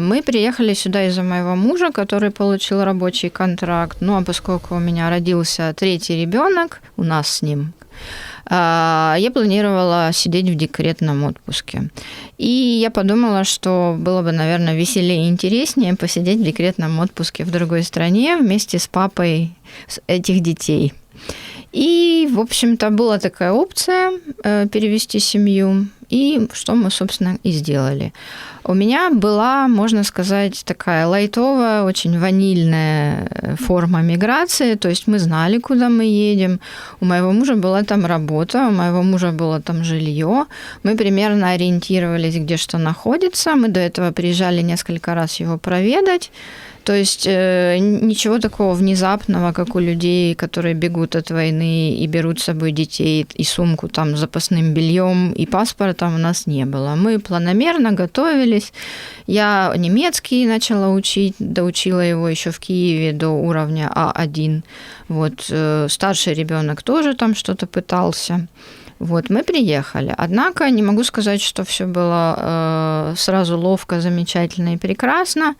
Мы приехали сюда из-за моего мужа, который получил рабочий контракт. Ну, а поскольку у меня родился 3-й ребенок, у нас с ним, я планировала сидеть в декретном отпуске. И я подумала, что было бы, наверное, веселее и интереснее посидеть в декретном отпуске в другой стране вместе с папой этих детей. И, в общем-то, была такая опция перевести семью, и что мы, собственно, и сделали. У меня была, можно сказать, такая лайтовая, очень ванильная форма миграции, то есть мы знали, куда мы едем. У моего мужа была там работа, у моего мужа было там жилье. Мы примерно ориентировались, где что находится. Мы до этого приезжали несколько раз его проведать. То есть ничего такого внезапного, как у людей, которые бегут от войны и берут с собой детей и сумку там с запасным бельем и паспортом, у нас не было. Мы планомерно готовились. Я немецкий начала учить, доучила его еще в Киеве до уровня А1. Вот, старший ребенок тоже там что-то пытался. Вот, мы приехали. Однако не могу сказать, что все было сразу ловко, замечательно и прекрасно.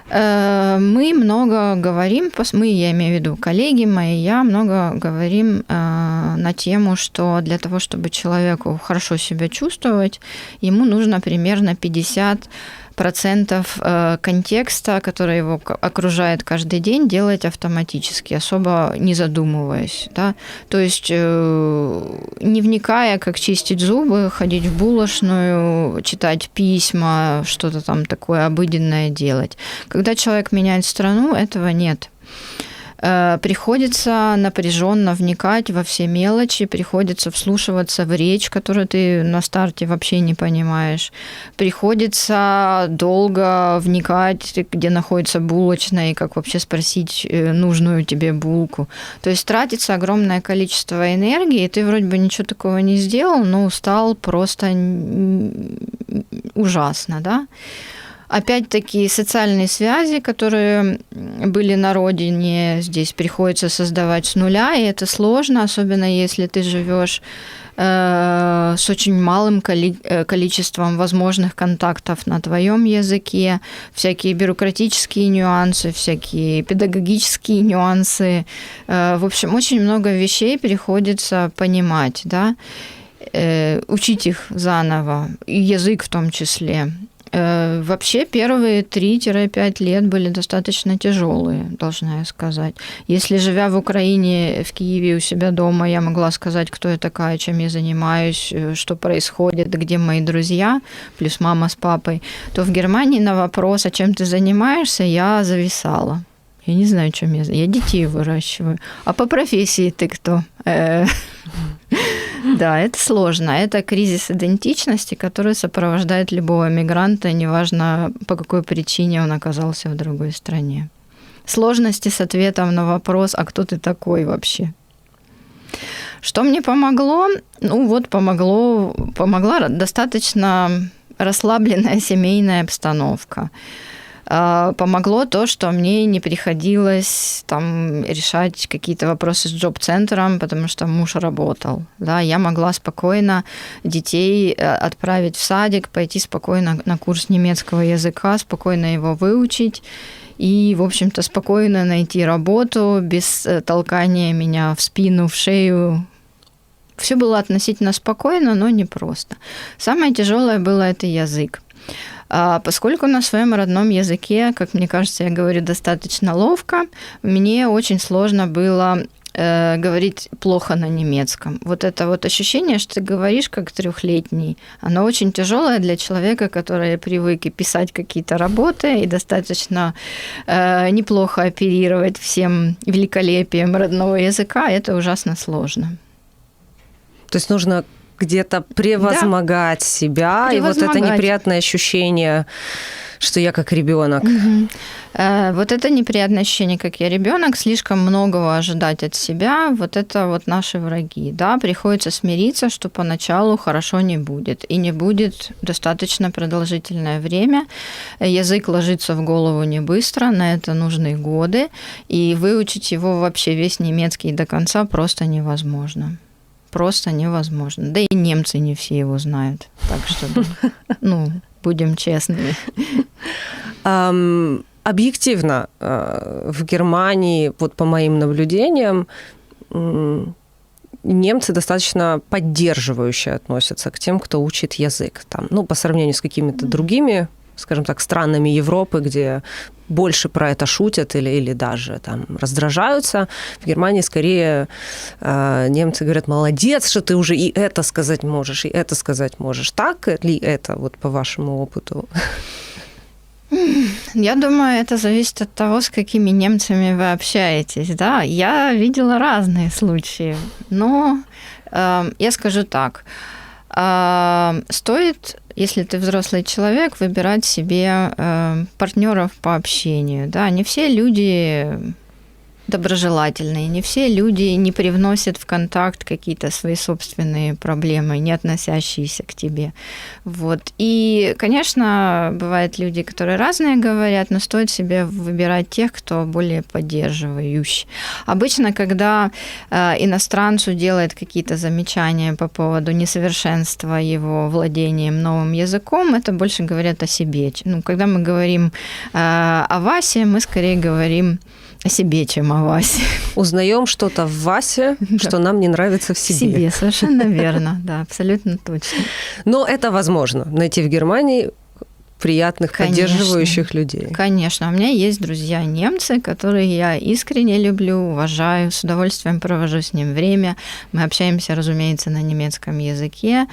Мы много говорим, мы, я имею в виду коллеги мои, я много говорим на тему, что для того, чтобы человеку хорошо себя чувствовать, ему нужно примерно 50% контекста, который его окружает каждый день, делать автоматически, особо не задумываясь. Да? То есть не вникая, как чистить зубы, ходить в булочную, читать письма, что-то там такое обыденное делать. Когда человек меняет страну, этого нет. Приходится напряженно вникать во все мелочи, приходится вслушиваться в речь, которую ты на старте вообще не понимаешь. Приходится долго вникать, где находится булочная, и как вообще спросить нужную тебе булку. То есть тратится огромное количество энергии, и ты вроде бы ничего такого не сделал, но устал просто ужасно, да? Опять-таки социальные связи, которые были на родине, здесь приходится создавать с нуля, и это сложно, особенно если ты живешь с очень малым количеством возможных контактов на твоем языке, всякие бюрократические нюансы, всякие педагогические нюансы. В общем, очень много вещей приходится понимать, да? Учить их заново, и язык в том числе. Вообще первые 3-5 лет были достаточно тяжелые, должна я сказать. Если, живя в Украине, в Киеве у себя дома, я могла сказать, кто я такая, чем я занимаюсь, что происходит, где мои друзья, плюс мама с папой, то в Германии на вопрос, а чем ты занимаешься, я зависала. Я не знаю, чем я детей выращиваю. А по профессии ты кто? Да, это сложно. Это кризис идентичности, который сопровождает любого мигранта, неважно, по какой причине он оказался в другой стране. Сложности с ответом на вопрос, а кто ты такой вообще? Что мне помогло? Ну вот помогла достаточно расслабленная семейная обстановка. Помогло то, что мне не приходилось там решать какие-то вопросы с джоб-центром, потому что муж работал. Да, я могла спокойно детей отправить в садик, пойти спокойно на курс немецкого языка, спокойно его выучить и, в общем-то, спокойно найти работу без толкания меня в спину, в шею. Все было относительно спокойно, но непросто. Самое тяжелое было это язык. Поскольку на своем родном языке, как мне кажется, я говорю достаточно ловко, мне очень сложно было говорить плохо на немецком. Вот это вот ощущение, что ты говоришь как 3-летний, оно очень тяжелое для человека, который привык и писать какие-то работы, и достаточно неплохо оперировать всем великолепием родного языка. Это ужасно сложно. То есть нужно где-то превозмогать себя, и вот это неприятное ощущение, что я как ребенок. Вот это неприятное ощущение, как я ребенок, слишком многого ожидать от себя, вот это вот наши враги. Да, приходится смириться, что поначалу хорошо не будет, и не будет достаточно продолжительное время. Язык ложится в голову не быстро, на это нужны годы, и выучить его вообще весь немецкий до конца просто невозможно. Просто невозможно. Да и немцы не все его знают, так что, будем честными. Объективно, в Германии, вот по моим наблюдениям, немцы достаточно поддерживающе относятся к тем, кто учит язык. Там, по сравнению с какими-то другими, скажем так, странами Европы, где больше про это шутят или даже там раздражаются. В Германии скорее немцы говорят: молодец, что ты уже и это сказать можешь, и это сказать можешь. Так ли это вот по вашему опыту? Я думаю, это зависит от того, с какими немцами вы общаетесь. Да, я видела разные случаи, но я скажу так. Стоит, если ты взрослый человек, выбирать себе партнеров по общению. Да? Не все люди доброжелательные, не все люди не привносят в контакт какие-то свои собственные проблемы, не относящиеся к тебе. Вот. И, конечно, бывают люди, которые разные говорят, но стоит себе выбирать тех, кто более поддерживающий. Обычно, когда иностранцу делают какие-то замечания по поводу несовершенства его владением новым языком, это больше говорят о себе. Когда мы говорим о Васе, мы скорее говорим о себе, чем о Васе. Узнаем что-то в Васе, что нам не нравится в себе. В себе, совершенно верно, да, абсолютно точно. Но это возможно, найти в Германии приятных, поддерживающих людей. Конечно. У меня есть друзья немцы, которые я искренне люблю, уважаю, с удовольствием провожу с ним время. Мы общаемся, разумеется, на немецком языке.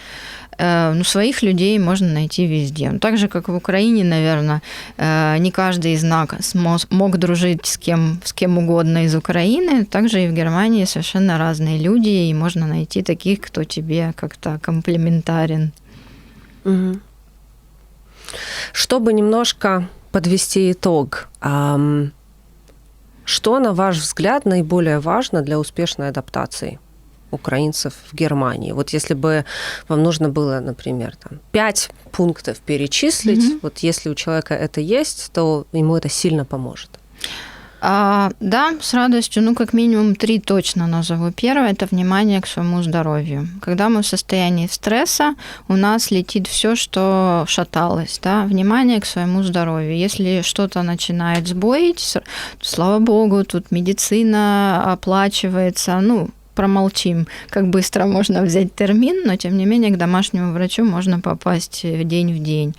Своих людей можно найти везде. Так же, как в Украине, наверное, не каждый из нас мог дружить с кем угодно из Украины, также и в Германии совершенно разные люди, и можно найти таких, кто тебе как-то комплементарен. Угу. Чтобы немножко подвести итог, что, на ваш взгляд, наиболее важно для успешной адаптации украинцев в Германии? Вот если бы вам нужно было, например, 5 пунктов перечислить, вот если у человека это есть, то ему это сильно поможет. Да, с радостью. Как минимум 3 точно назову. Первое – это внимание к своему здоровью. Когда мы в состоянии стресса, у нас летит все, что шаталось. Да? Внимание к своему здоровью. Если что-то начинает сбоить, слава богу, тут медицина оплачивается. Промолчим, как быстро можно взять термин, но, тем не менее, к домашнему врачу можно попасть день в день.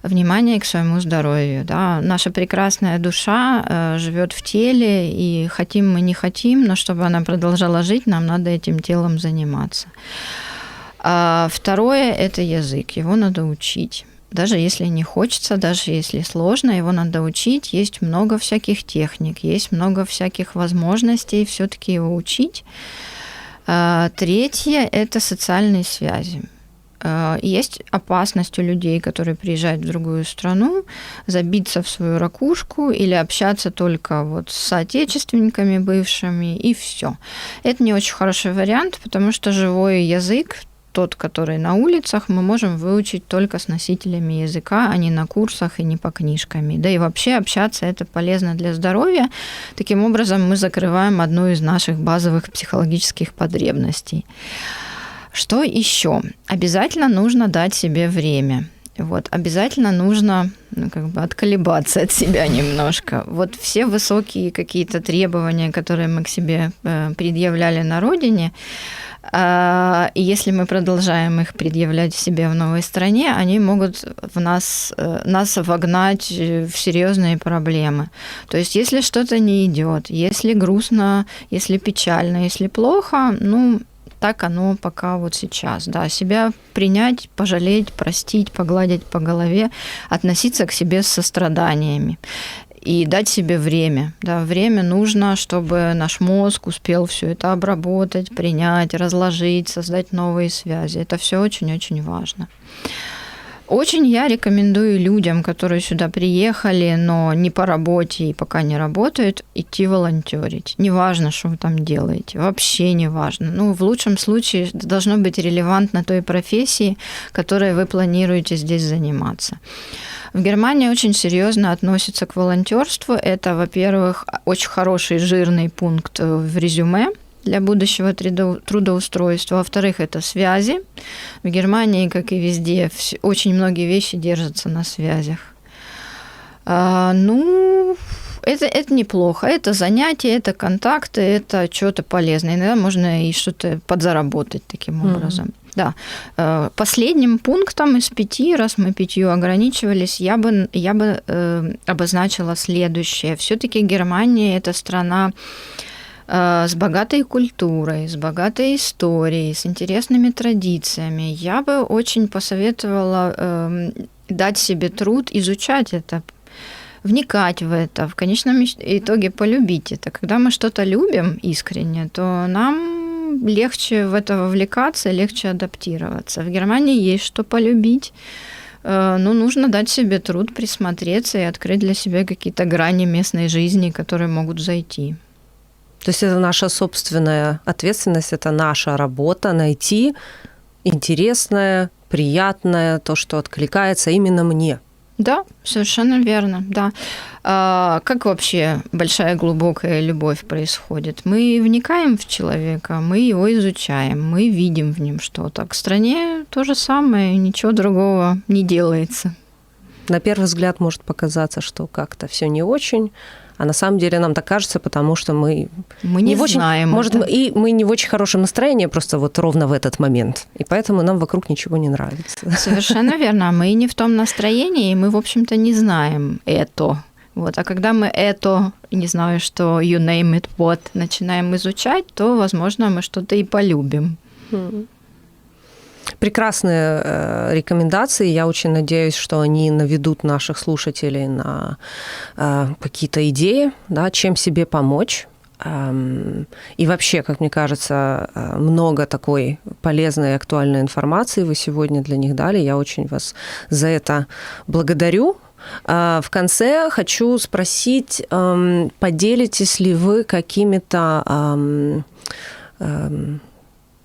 Внимание к своему здоровью. Да. Наша прекрасная душа живет в теле, и хотим мы, не хотим, но чтобы она продолжала жить, нам надо этим телом заниматься. Второе – это язык. Его надо учить. Даже если не хочется, даже если сложно, его надо учить. Есть много всяких техник, есть много всяких возможностей все-таки его учить. Третье – это социальные связи. Есть опасность у людей, которые приезжают в другую страну, забиться в свою ракушку или общаться только с соотечественниками бывшими, и все. Это не очень хороший вариант, потому что живой язык, тот, который на улицах, мы можем выучить только с носителями языка, а не на курсах и не по книжкам. Да и вообще общаться это полезно для здоровья. Таким образом, мы закрываем одну из наших базовых психологических потребностей. Что еще? Обязательно нужно дать себе время. Вот, обязательно нужно отколебаться от себя немножко. Вот все высокие какие-то требования, которые мы к себе предъявляли на родине, и если мы продолжаем их предъявлять себе в новой стране, они могут нас вогнать в серьезные проблемы. То есть если что-то не идет, если грустно, если печально, если плохо, так оно пока вот сейчас. Да, себя принять, пожалеть, простить, погладить по голове, относиться к себе с состраданиями. И дать себе время. Да, время нужно, чтобы наш мозг успел все это обработать, принять, разложить, создать новые связи. Это все очень-очень важно. Очень я рекомендую людям, которые сюда приехали, но не по работе и пока не работают, идти волонтерить. Неважно, что вы там делаете, вообще не важно. В лучшем случае должно быть релевантно той профессии, которой вы планируете здесь заниматься. В Германии очень серьезно относятся к волонтерству. Это, во-первых, очень хороший жирный пункт в резюме для будущего трудоустройства. Во-вторых, это связи. В Германии, как и везде, очень многие вещи держатся на связях. Это неплохо. Это занятия, это контакты, это что-то полезное. Иногда можно и что-то подзаработать таким образом. Да. Последним пунктом из 5, раз мы 5 ограничивались, я бы обозначила следующее. Все-таки Германия – это страна с богатой культурой, с богатой историей, с интересными традициями. Я бы очень посоветовала дать себе труд изучать это, вникать в это, в конечном итоге полюбить это. Когда мы что-то любим искренне, то нам легче в это вовлекаться, легче адаптироваться. В Германии есть что полюбить, но нужно дать себе труд присмотреться и открыть для себя какие-то грани местной жизни, которые могут зайти. То есть это наша собственная ответственность, это наша работа найти интересное, приятное, то, что откликается именно мне. Да, совершенно верно, да. Как вообще большая глубокая любовь происходит? Мы вникаем в человека, мы его изучаем, мы видим в нем что-то. К стране то же самое, ничего другого не делается. На первый взгляд может показаться, что как-то все не очень, а на самом деле нам так кажется, потому что мы не знаем. Может, и мы не в очень хорошем настроении просто вот ровно в этот момент. И поэтому нам вокруг ничего не нравится. Совершенно верно. Мы не в том настроении, и мы, в общем-то, не знаем это. Вот. А когда мы это, не знаю, что you name it, what, начинаем изучать, то, возможно, мы что-то и полюбим. Прекрасные рекомендации. Я очень надеюсь, что они наведут наших слушателей на какие-то идеи, да, чем себе помочь. И вообще, как мне кажется, много такой полезной и актуальной информации вы сегодня для них дали. Я очень вас за это благодарю. В конце хочу спросить, поделитесь ли вы какими-то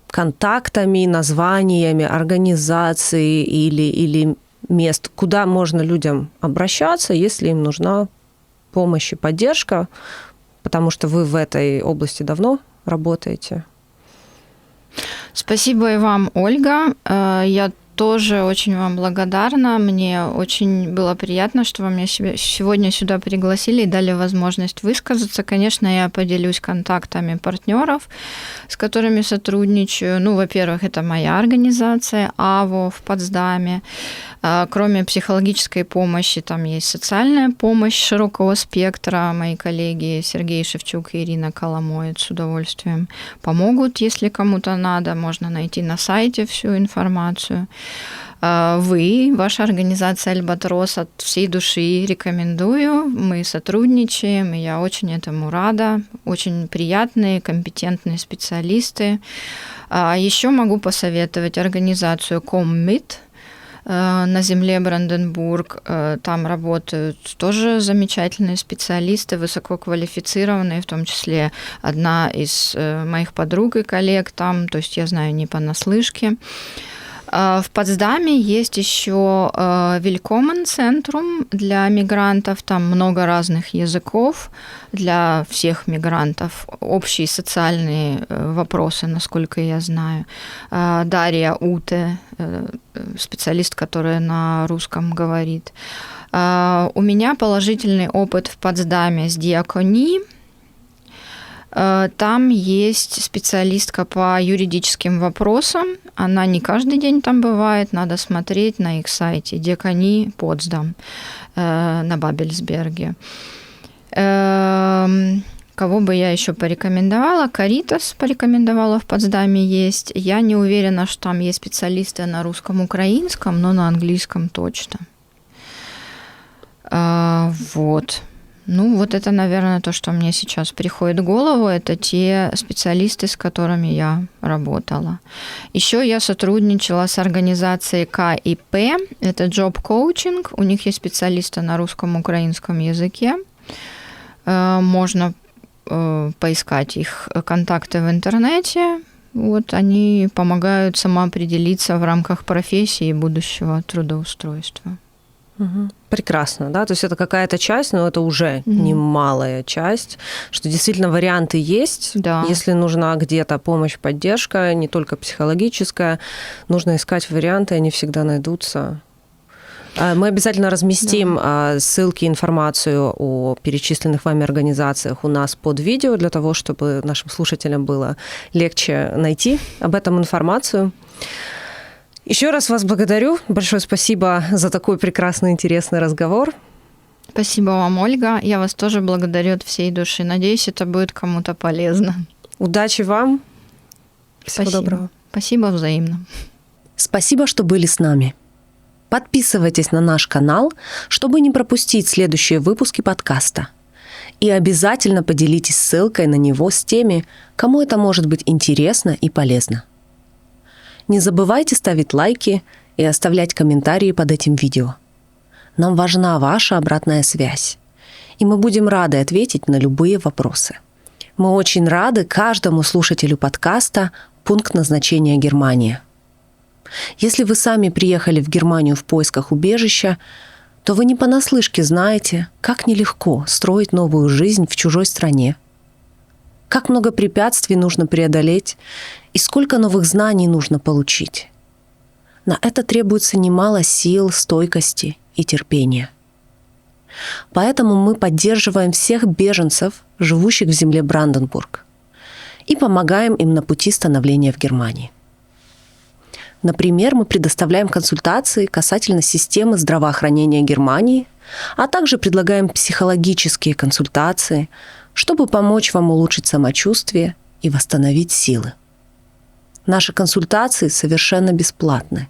контактами, названиями организаций или мест, куда можно людям обращаться, если им нужна помощь и поддержка, потому что вы в этой области давно работаете. Спасибо и вам, Ольга. Я тоже очень вам благодарна. Мне очень было приятно, что вы меня сегодня сюда пригласили и дали возможность высказаться. Конечно, я поделюсь контактами партнеров, с которыми сотрудничаю. Во-первых, это моя организация АВО в Потсдаме. Кроме психологической помощи, там есть социальная помощь широкого спектра. Мои коллеги Сергей Шевчук и Ирина Коломоец с удовольствием помогут, если кому-то надо. Можно найти на сайте всю информацию. Вы, ваша организация «Альбатрос», от всей души рекомендую. Мы сотрудничаем, и я очень этому рада. Очень приятные, компетентные специалисты. Еще могу посоветовать организацию «Коммит» на земле Бранденбург. Там работают тоже замечательные специалисты, высококвалифицированные, в том числе одна из моих подруг и коллег там, то есть я знаю не понаслышке. В Потсдаме есть еще Willkommen-центрум для мигрантов. Там много разных языков для всех мигрантов. Общие социальные вопросы, насколько я знаю. Дарья Уте, специалист, который на русском говорит. У меня положительный опыт в Потсдаме с диаконией. Там есть специалистка по юридическим вопросам. Она не каждый день там бывает, надо смотреть на их сайте. Диакони Потсдам на Бабельсберге. Кого бы я еще порекомендовала? Каритас порекомендовала в Потсдаме есть. Я не уверена, что там есть специалисты на русском, украинском, но на английском точно. Вот. Ну, вот это, наверное, то, что мне сейчас приходит в голову, это те специалисты, с которыми я работала. Еще я сотрудничала с организацией КИП, это Job Coaching, у них есть специалисты на русском, украинском языке. Можно поискать их контакты в интернете. Вот они помогают самоопределиться в рамках профессии и будущего трудоустройства. Прекрасно, да, то есть это какая-то часть, но это уже немалая часть, что действительно варианты есть, да. Если нужна где-то помощь, поддержка, не только психологическая, нужно искать варианты, они всегда найдутся. Мы обязательно разместим ссылки, информацию о перечисленных вами организациях у нас под видео, для того, чтобы нашим слушателям было легче найти об этом информацию. Еще раз вас благодарю. Большое спасибо за такой прекрасный, интересный разговор. Спасибо вам, Ольга. Я вас тоже благодарю от всей души. Надеюсь, это будет кому-то полезно. Удачи вам. Всего доброго. Спасибо взаимно. Спасибо, что были с нами. Подписывайтесь на наш канал, чтобы не пропустить следующие выпуски подкаста. И обязательно поделитесь ссылкой на него с теми, кому это может быть интересно и полезно. Не забывайте ставить лайки и оставлять комментарии под этим видео. Нам важна ваша обратная связь, и мы будем рады ответить на любые вопросы. Мы очень рады каждому слушателю подкаста «Пункт назначения Германия». Если вы сами приехали в Германию в поисках убежища, то вы не понаслышке знаете, как нелегко строить новую жизнь в чужой стране. Как много препятствий нужно преодолеть и сколько новых знаний нужно получить. На это требуется немало сил, стойкости и терпения. Поэтому мы поддерживаем всех беженцев, живущих в земле Бранденбург, и помогаем им на пути становления в Германии. Например, мы предоставляем консультации касательно системы здравоохранения Германии, а также предлагаем психологические консультации, чтобы помочь вам улучшить самочувствие и восстановить силы. Наши консультации совершенно бесплатны.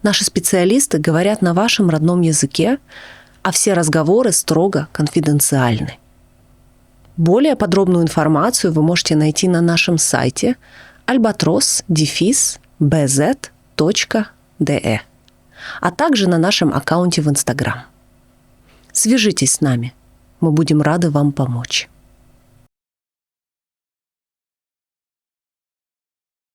Наши специалисты говорят на вашем родном языке, а все разговоры строго конфиденциальны. Более подробную информацию вы можете найти на нашем сайте albatros-bz.de, а также на нашем аккаунте в Instagram. Свяжитесь с нами. Мы будем рады вам помочь.